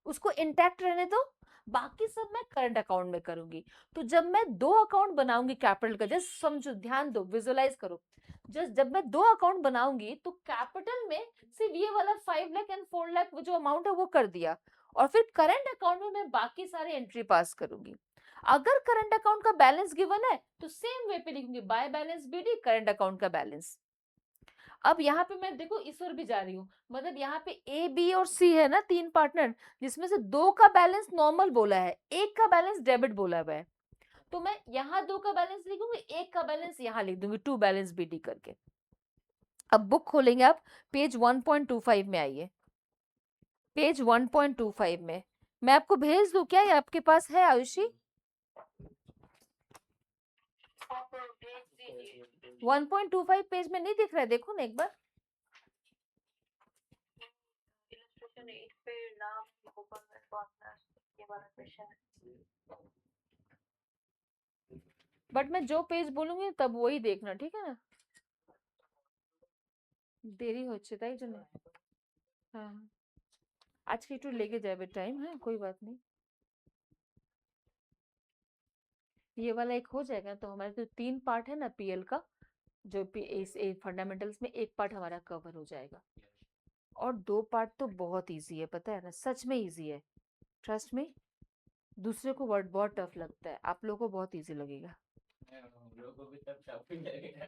Speaker 1: उसको इंटैक्ट रहने दो, बाकी सब मैं करंट अकाउंट में करूंगी। तो जब मैं दो अकाउंट बनाऊंगी कैपिटल का, जस्ट समझो, ध्यान दो, विजुअलाइज करो, जस्ट जब मैं दो अकाउंट बनाऊंगी तो कैपिटल में सिर्फ ये वाला 5 लाख एंड 4 लाख जो अमाउंट है वो कर दिया, और फिर करंट अकाउंट में मैं बाकी सारे एंट्री पास करूंगी। अगर करंट अकाउंट का बैलेंस गिवन है तो सेम वे पे लिखूंगी, by balance BD current account का बैलेंस। अब यहाँ पे मैं देखो इस ओर भी जा रही हूँ, मतलब यहाँ पे ए बी और सी है ना, तीन पार्टनर, जिसमें से दो का बैलेंस नॉर्मल बोला है, एक का बैलेंस डेबिट बोला हुआ है, तो मैं यहाँ दो का बैलेंस लिखूंगी, एक का बैलेंस यहाँ लिख दूंगी, टू बैलेंस बीडी करके। अब बुक खोलेंगे आप, पेज 1.25 में आइए, पेज 1.25 में मैं आपको भेज दूं क्या, ये आपके पास है आयुषी?
Speaker 3: आप भेज दीजिए।
Speaker 1: 1.25 पेज में नहीं दिख रहा है, देखो ना एक बार।
Speaker 3: इलस्ट्रेशन 8 पे नाम ओपन विद पार्टनर्स ये वाला क्वेश्चन है।
Speaker 1: बट मैं जो पेज बोलूंगी तब वही देखना, ठीक है ना, देरी হচ্ছে তাই জন্য। हाँ, आज की टू लेके जाए टाइम है, कोई बात नहीं, ये वाला एक हो जाएगा तो हमारे तो 3 पार्ट है ना पीएल का, जो इस फंडामेंटल्स में एक पार्ट हमारा कवर हो जाएगा, और 2 पार्ट तो बहुत इजी है, पता है ना, सच में इजी है, ट्रस्ट में। दूसरे को वर्ड बहुत टफ लगता है, आप लोगों को बहुत इजी लगेगा।
Speaker 2: हम लोगों को भी तब टफ ही लगेगा।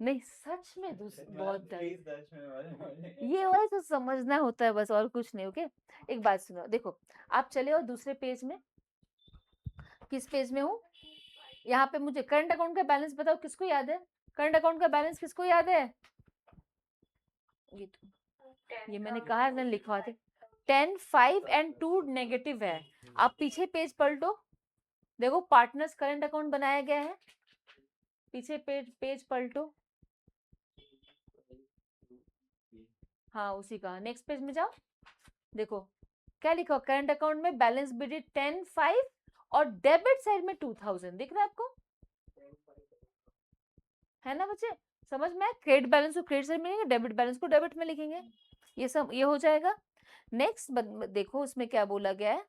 Speaker 1: नहीं सच में बहुत
Speaker 2: प्लीज 10 में वाले
Speaker 1: ये वाला तो समझना होता है बस, और कुछ नहीं। ओके, एक बात सुनो, देखो आप चले और दूसरे पेज में, किस पेज में हूँ, यहाँ पे मुझे करंट अकाउंट का बैलेंस बताओ, किसको याद है करंट अकाउंट का बैलेंस, किसको याद है? ये मैंने कहा ना लिखवा थे, 10, 5 एंड 2 नेगेटिव है। आप पीछे पेज पलटो, देखो पार्टनर्स करंट अकाउंट बनाया गया है, पीछे पेज पलटो, हाँ उसी का, नेक्स्ट पेज में जाओ, देखो क्या लिखा, करंट अकाउंट में बैलेंस बीडी 10, 5 और डेबिट साइड में 2000 दिख रहा है आपको, है ना बच्चे, समझ में आया? क्रेडिट बैलेंस को क्रेडिट साइड में लिखेंगे, डेबिट बैलेंस को डेबिट में लिखेंगे, ये सब ये हो जाएगा। नेक्स्ट देखो उसमें क्या बोला गया है,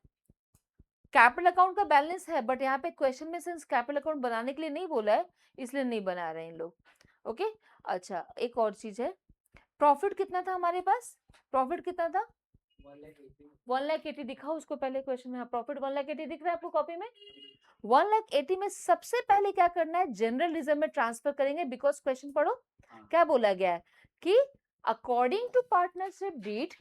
Speaker 1: कैपिटल अकाउंट का बैलेंस है, बट यहाँ पे क्वेश्चन में सिंस कैपिटल अकाउंट बनाने के लिए नहीं बोला है, इसलिए नहीं बना रहे हैं लोग। ओके, अच्छा एक और चीज है, प्रॉफिट कितना था हमारे पास, प्रॉफिट कितना था? 1,80,000 दिखाओ उसको पहले क्वेश्चन में, प्रॉफिट 1,80,000 दिख रहा है आपको कॉपी में? 1,80,000 में सबसे पहले क्या करना है, जनरल रिजर्व में ट्रांसफर करेंगे, बिकॉज क्वेश्चन पढ़ो क्या बोला गया है कि according to partnership deed,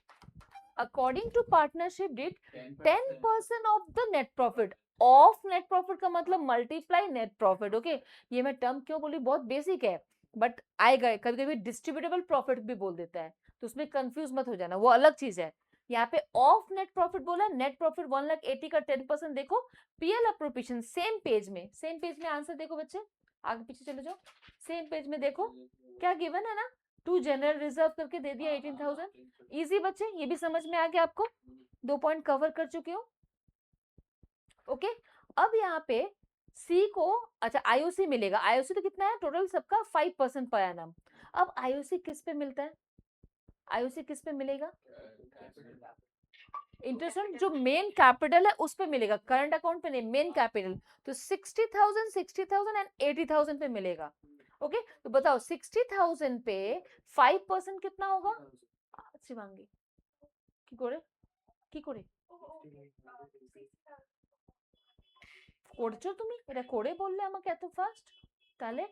Speaker 1: according to partnership deed 10% of the net profit, of net profit का मतलब मल्टीप्लाई नेट प्रॉफिट। ओके, ये मैं टर्म क्यों बोली, बहुत बेसिक है बट आएगा, कभी कभी डिस्ट्रीब्यूटेबल प्रॉफिट भी बोल देता है, तो उसमें कंफ्यूज मत हो जाना, वो अलग चीज है। यहाँ पे ऑफ नेट प्रॉफिट बोला, नेट प्रॉफिट 1,80,000 का 10% देखो, पीएल अप्रोप्रिएशन सेम पेज में आंसर देखो बच्चे, आगे पीछे चले जाओ, सेम पेज में देखो क्या गिवन है ना, टू जनरल रिजर्व करके दे दिया 18,000, इजी बच्चे, ये भी समझ में आ गया आपको, 2 पॉइंट कवर कर चुके हो। ओके, अब यहाँ पे सी को, अच्छा आईओसी मिलेगा, आईओसी तो कितना है टोटल सबका 5% पर एनम। अब आईओसी किस पे मिलता है, आईओसी किस पे मिलेगा, इंटरेस्ट जो मेन कैपिटल है उस पे मिलेगा, करंट अकाउंट पे नहीं, मेन कैपिटल, तो 60,000, 60,000 एंड 80,000 पे मिलेगा। ओके, तो बताओ 60,000 पे 5% कितना होगा शिवांगी, কি করে করছো তুমি, এটা করে বললে আমাকে এত ফাস্ট, তাহলে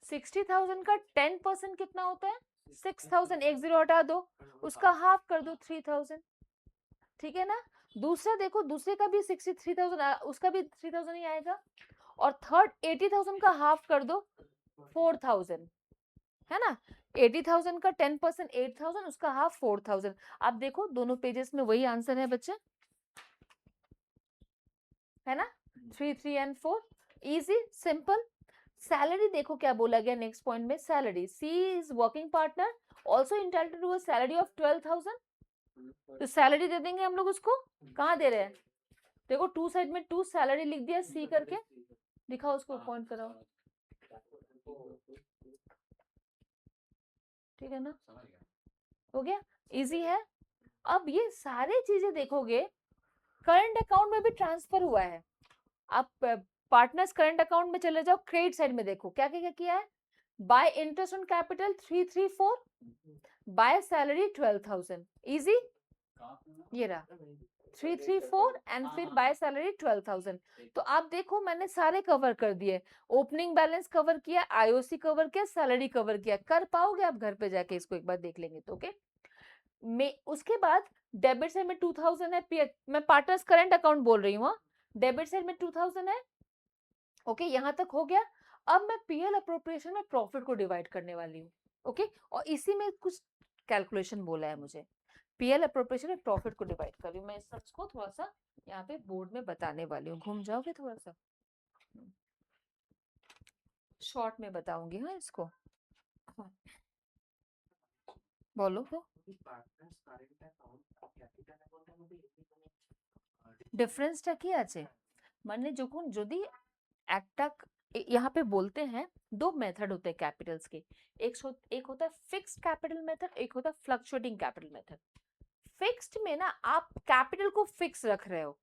Speaker 1: 60,000 का 10% कितना होता है 6,000, एक जीरो हटा दो, उसका हाफ कर दो 3,000, ठीक है ना। दूसरा देखो, दूसरे का भी 63,000, उसका भी 3,000 ही आएगा, और थर्ड 80,000 का हाफ कर दो 4,000, है ना। 80,000 का 10% 8,000, उसका हाफ 4,000। आप देखो दोनों पेजेस में वही आंसर है बच्चे, है ना, 3, 3 एंड 4, इजी सिंपल। सैलरी देखो क्या बोला गया नेक्स्ट पॉइंट में, salary, C is working partner also entitled to a salary of 12,000, तो सैलरी दे देंगे हम लोग उसको, कहाँ दे रहे हैं, देखो टू साइड में 2 सैलरी लिख दिया सी करके, दिखाओ उसको पॉइंट कराओ, ठीक है ना,
Speaker 2: समझ गया।
Speaker 1: हो गया, इजी है। अब ये सारी चीजें देखोगे करंट अकाउंट में भी ट्रांसफर हुआ है। आप पार्टनर्स करंट अकाउंट में चले जाओ, क्रेडिट साइड में देखो क्या क्या किया है, bye interest on capital 334, by salary 12,000, easy, ये रहा 334 एंड फिर बाय सैलरी 12,000। तो आप देखो मैंने सारे कवर कर दिए, ओपनिंग बैलेंस कवर किया, आईओसी कवर किया, सैलरी कवर किया, कर पाओगे आप घर पे जाके इसको एक बार देख लेंगे तो, ओके। में उसके बाद डेबिट साइड में 2,000 है, मैं पार्टनर्स करंट अकाउंट बोल रही हूँ, डेबिट साइड में 2,000 है, ओके, यहाँ तक हो गया। अब मैं पीएल अप्रोप्रिएशन में प्रॉफिट को डिवाइड करने वाली हूँ, ओके, और इसी में कुछ कैलकुलेशन बोला है मुझे, पीएल अप्रोप्रिएशन में प्रॉफिट को डिवाइड कर रही हूँ मैं, इस सब को थोड़ा सा यहाँ पे बोर्ड में बताने वाली हूँ, घूम जाओगे थोड़ा सा, शॉर्ट में बताऊंगी, हाँ इसको, हाँ। बोलो तो ডিফারেন্সটা কি আছে, মানে যখন যদি একটা यहाँ पे बोलते हैं दो मेथड होते हैं कैपिटल्स के, एक होता है फिक्स्ड कैपिटल मेथड, एक होता है फ्लक्चुएटिंग कैपिटल मेथड। फिक्स्ड में ना आप कैपिटल को फिक्स रख रहे हो,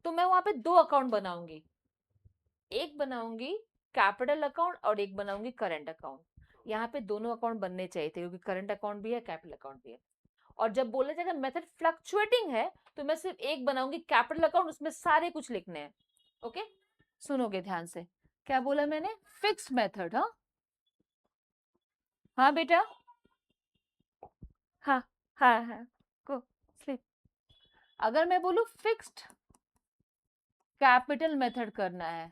Speaker 1: तो मैं वहां पे 2 अकाउंट बनाऊंगी, एक बनाऊंगी कैपिटल अकाउंट और एक बनाऊंगी करंट अकाउंट, यहाँ पे दोनों अकाउंट बनने चाहिए थे क्योंकि करंट अकाउंट भी है कैपिटल अकाउंट भी है। और जब बोला जाएगा मेथड फ्लक्चुएटिंग है तो मैं सिर्फ एक बनाऊंगी कैपिटल अकाउंट, उसमें सारे कुछ लिखने हैं, ओके, सुनोगे ध्यान से, क्या बोला मैंने, फिक्स्ड मेथड, हाँ हाँ बेटा, हाँ हाँ हाँ, को स्लीप, अगर मैं बोलूं फिक्स्ड कैपिटल मेथड करना है,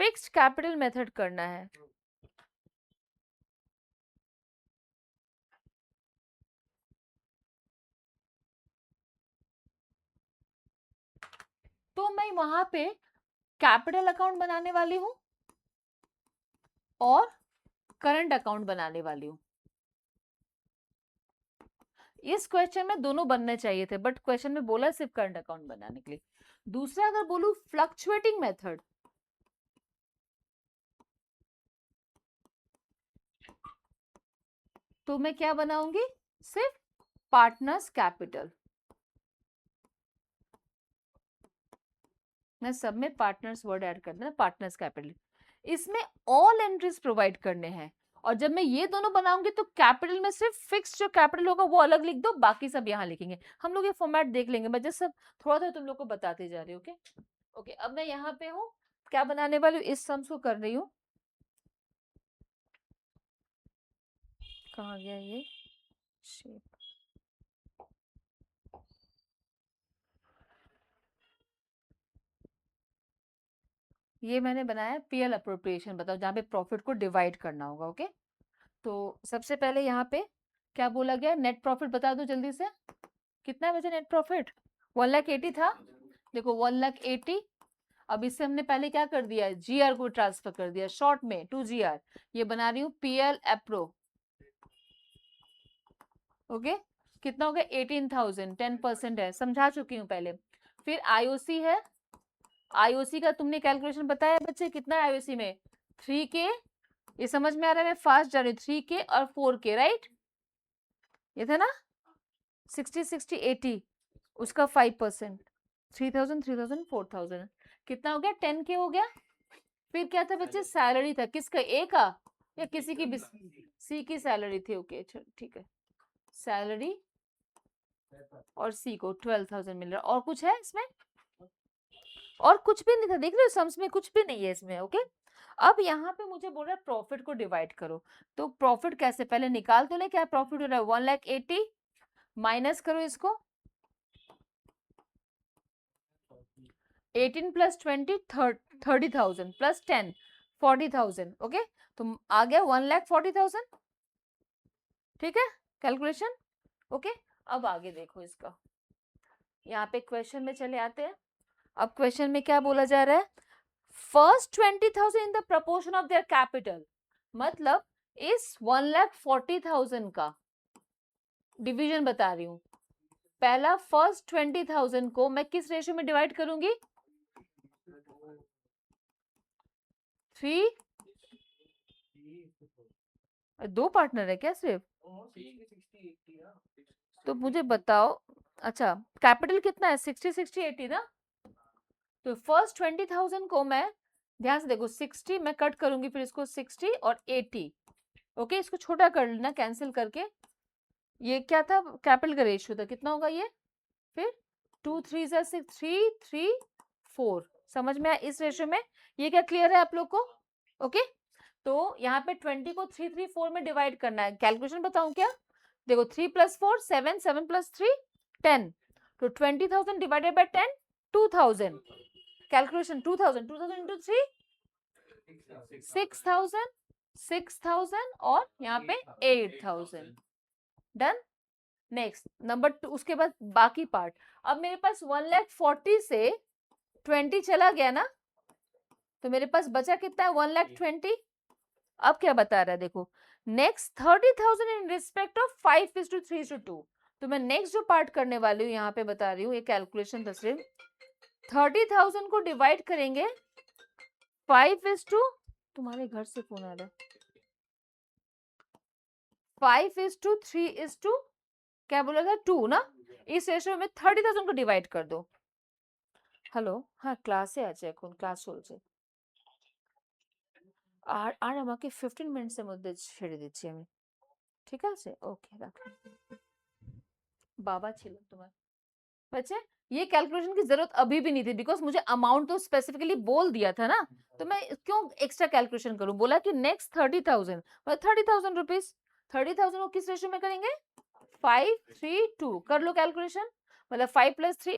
Speaker 1: फिक्स्ड कैपिटल मेथड करना है, तो मैं वहां पे कैपिटल अकाउंट बनाने वाली हूं और करंट अकाउंट बनाने वाली हूं। इस क्वेश्चन में दोनों बनने चाहिए थे बट क्वेश्चन में बोला सिर्फ करंट अकाउंट बनाने के लिए। दूसरा अगर बोलूं फ्लक्चुएटिंग मेथड, तो मैं क्या बनाऊंगी, सिर्फ पार्टनर्स कैपिटल, मैं सब में पार्टनर्स वर्ड ऐड कर देना, पार्टनर्स कैपिटल, इसमें ऑल एंट्रीज प्रोवाइड करने हैं। और जब मैं ये दोनों बनाऊंगी तो कैपिटल में सिर्फ फिक्स जो कैपिटल होगा वो अलग लिख दो, बाकी सब यहाँ लिखेंगे, हम लोग ये फॉर्मेट देख लेंगे, मैं जस्ट सब थोड़ा थोड़ा तुम लोग को बताते जा रही हूँ, ओके ओके। अब मैं यहाँ पे हूँ, क्या बनाने वाली हूँ, इस सम्स को कर रही हूँ, कहाँ गया ये शेप, ये मैंने बनाया पीएल अप्रोप्रिएशन, बताओ जहाँ पे प्रॉफिट को डिवाइड करना होगा, ओके। तो सबसे पहले यहाँ पे क्या बोला गया, नेट प्रॉफिट बता दो जल्दी से, कितना बचा नेट प्रॉफिट, 1,80,000 था, देखो 1,80,000, अब इससे हमने पहले क्या कर दिया, जीआर को ट्रांसफर कर दिया, शॉर्ट में 2GR, ये बना रही हूँ पीएल अप्रो, ओके, कितना हो गया 18,000, 10% है, समझा चुकी हूँ पहले। फिर आईओसी है, आईओसी का तुमने कैलकुलेशन बताया बच्चे, कितना है आईओसी में 3K, ये समझ में आ रहा है, मैं फास्ट जा रही हूँ, 3K और 4K, राइट, ये था ना, 60 60 80, उसका 5%, 3,000 3,000 4,000, कितना हो गया 10K हो गया। फिर क्या था बच्चे, सैलरी था, किसका, ए का या किसी की भी, सी की सैलरी थी, ओके ठीक है, सैलरी और सी को 12,000 मिल रहा, और कुछ है इसमें, और कुछ भी नहीं था, देख रहे हो सम्स में कुछ भी नहीं है इसमें, ओके। अब यहाँ पे मुझे बोल रहा है प्रॉफिट को डिवाइड करो, तो प्रॉफिट कैसे, पहले निकाल तो ले, क्या प्रॉफिट हो रहा है 1,80,000, माइनस करो इसको, 18 + 20 30,000 प्लस 10 40,000। ओके, तो आ गया 1,40,000। ठीक है, कैलकुलेशन। ओके, अब आगे देखो इसका, यहाँ पे क्वेश्चन में चले आते हैं। अब क्वेश्चन में क्या बोला जा रहा है, first 20,000 in the proportion of their capital, मतलब इस 1,40,000 का डिवीजन बता रही हूँ। पहला फर्स्ट 20,000 को मैं किस रेशियो में डिवाइड करूंगी, 3। दो पार्टनर है क्या सिर्फ, तो मुझे बताओ। अच्छा, कैपिटल कितना है, 60 60 80 ना। तो फर्स्ट 20,000 को मैं, ध्यान से देखो, 60 मैं कट करूंगी, फिर इसको 60 और 80। ओके, इसको छोटा कर लेना कैंसिल करके। ये क्या था, कैपिटल का रेशियो था, कितना होगा ये, फिर 2 3 6 3 3 4। समझ में आया इस रेशियो में, ये क्या क्लियर है आप लोग को। ओके, तो यहाँ पे 20 को 3 3 4 में डिवाइड करना है। कैलकुलेशन बताऊं क्या, देखो 3 + 4 7 7 + 3 10, तो 20,000 डिवाइडेड बाय 10 2,000। कैलकुलेशन 2,000 2,000 इंटू 3 6,000 6,000 और यहाँ पे 8,000। डन। नेक्स्ट नंबर 2, उसके बाद बाकी पार्ट। अब मेरे पास 1,40,000 से 20 चला गया ना, तो मेरे पास बचा कितना है, 1,20,000। अब क्या बता रहा है देखो, नेक्स्ट 30,000 इन रिस्पेक्ट ऑफ 5:3:2। तो मैं नेक्स्ट जो पार्ट करने वाली हूँ यहाँ पे बता रही हूँ, ये कैलकुलेशन था सिर्फ। 30,000 को डिवाइड करेंगे 5:, तुम्हारे घर से फोन आ रहा है, 5:3:2, क्या बोला था, 2 ना। इस रेशियो में 30,000 को डिवाइड कर दो। হ্যালো, হ্যাঁ ক্লাসে আছে এখন, ক্লাস চলছে। আর আর আমাকে 15 মিনিটসের মধ্যে ছেড়ে দিচ্ছি আমি, ঠিক আছে, ওকে রাখো। বাবা ছিল তোমার, बच्चे ये कैलकुलेशन की जरूरत अभी भी नहीं थी, बिकॉज मुझे अमाउंट तो स्पेसिफिकली बोल दिया था ना, तो मैं क्यों एक्स्ट्रा कैलकुलेशन करूं। बोला कि नेक्स्ट 30,000, मतलब 30,000 रुपीज। 30,000 को किस रेशियो में करेंगे, 5:3:2। कर लो कैलकुलेशन, मतलब 5 + 3।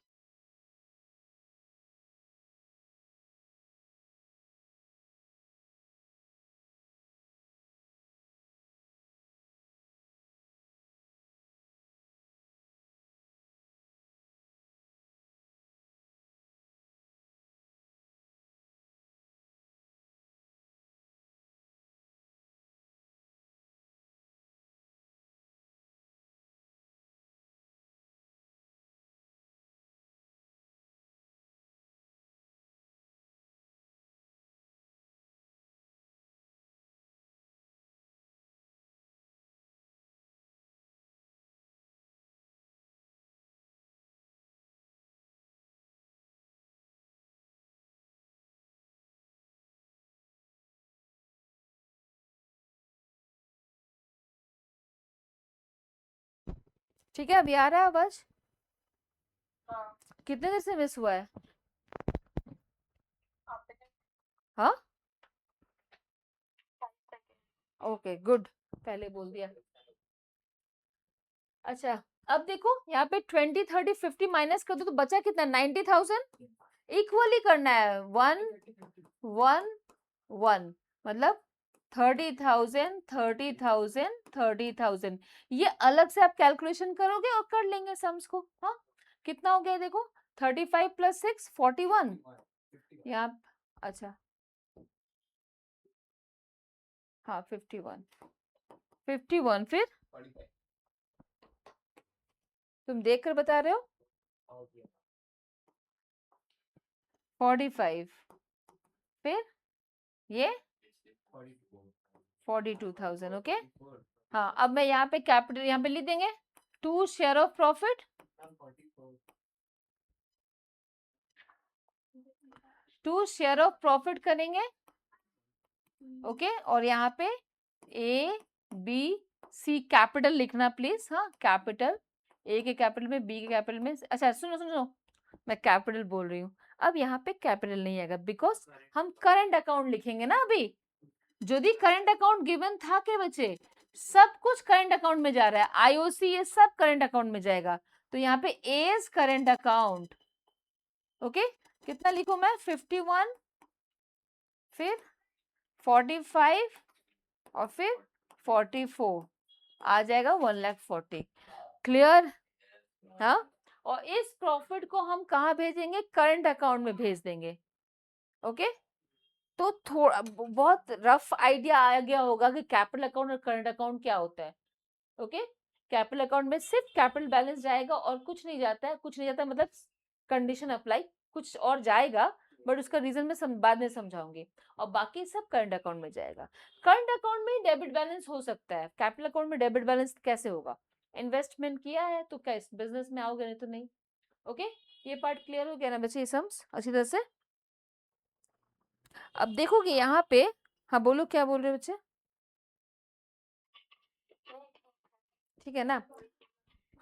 Speaker 1: ठीक है, अभी आ रहा है आवाज,
Speaker 3: हाँ,
Speaker 1: कितने देर से मिस हुआ है।
Speaker 3: आप
Speaker 1: हाँ
Speaker 3: 5 सेकंड।
Speaker 1: ओके गुड, पहले बोल दिया। अच्छा, अब देखो यहाँ पे 20 30 50 माइनस कर दो, तो बचा कितना, 90,000। इक्वली करना है, 1 1 1, मतलब 30,000 30,000 30,000। ये अलग से आप कैलकुलेशन करोगे और कर लेंगे सम्स को। हाँ, कितना हो गया देखो, 35 + 6 41 यहाँ। अच्छा हाँ 51 फिर तुम देख कर बता रहे हो, 45 फिर ये 42,000। ओके, हाँ अब मैं यहाँ पे कैपिटल यहाँ पे लिख देंगे, 2 share of profit, 2 share of profit करेंगे। ओके, और यहाँ पे ए बी सी कैपिटल लिखना प्लीज। हाँ कैपिटल, ए के कैपिटल में, बी के कैपिटल में। अच्छा सुनो सुनो, मैं कैपिटल बोल रही हूँ, अब यहाँ पे कैपिटल नहीं आएगा, बिकॉज हम करंट अकाउंट लिखेंगे ना अभी। यदि करंट अकाउंट गिवन था के बच्चे, सब कुछ करंट अकाउंट में जा रहा है, आईओसी ये सब करंट अकाउंट में जाएगा, तो यहाँ पे एज करंट अकाउंट। ओके, कितना लिखूं मैं, 51 फिर 45 और फिर 44 आ जाएगा 1,40,000। क्लियर? हाँ, और इस प्रॉफिट को हम कहाँ भेजेंगे? करंट अकाउंट में भेज देंगे। ओके, तो थोड़ा बहुत रफ आइडिया आ गया होगा कि कैपिटल अकाउंट और करंट अकाउंट क्या होता है। ओके, कैपिटल अकाउंट में सिर्फ कैपिटल बैलेंस जाएगा और कुछ नहीं जाता है। कुछ नहीं जाता मतलब कंडीशन अप्लाई, कुछ और जाएगा बट उसका रीजन मैं बाद में समझाऊंगी। और बाकी सब करंट अकाउंट में जाएगा। करंट अकाउंट में डेबिट बैलेंस हो सकता है, कैपिटल अकाउंट में डेबिट बैलेंस कैसे होगा? इन्वेस्टमेंट किया है तो क्या बिजनेस में आओगे, नहीं तो नहीं। ओके, ये पार्ट क्लियर हो गया ना बच्चे? ये सम्स अच्छी तरह से। अब देखोगे यहाँ पे, हाँ बोलो क्या बोल रहे हो बच्चे? ठीक है ना?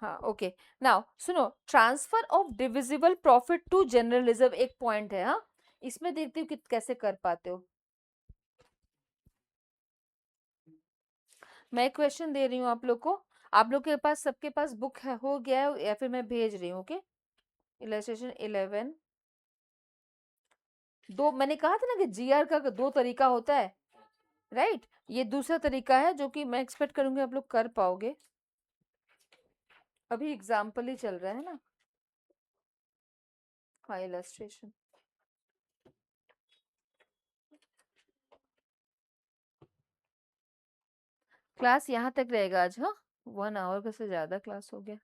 Speaker 1: हाँ ओके, नाउ सुनो, transfer of divisible profit to general reserve एक पॉइंट है। हाँ, इसमें देखती हूँ कि कैसे कर पाते हो। मैं क्वेश्चन दे रही हूँ आप लोग को, आप लोग के पास सबके पास बुक है, हो गया है या फिर मैं भेज रही हूँ? ओके, इलस्ट्रेशन 11 दो, मैंने कहा था ना कि जीआर का दो तरीका होता है, राइट? ये दूसरा तरीका है जो कि मैं एक्सपेक्ट करूंगी आप लोग कर पाओगे। अभी एग्जाम्पल ही चल रहा है ना। हाँ, इलस्ट्रेशन क्लास यहाँ तक रहेगा आज। हाँ, 1 आवर से ज्यादा क्लास हो गया।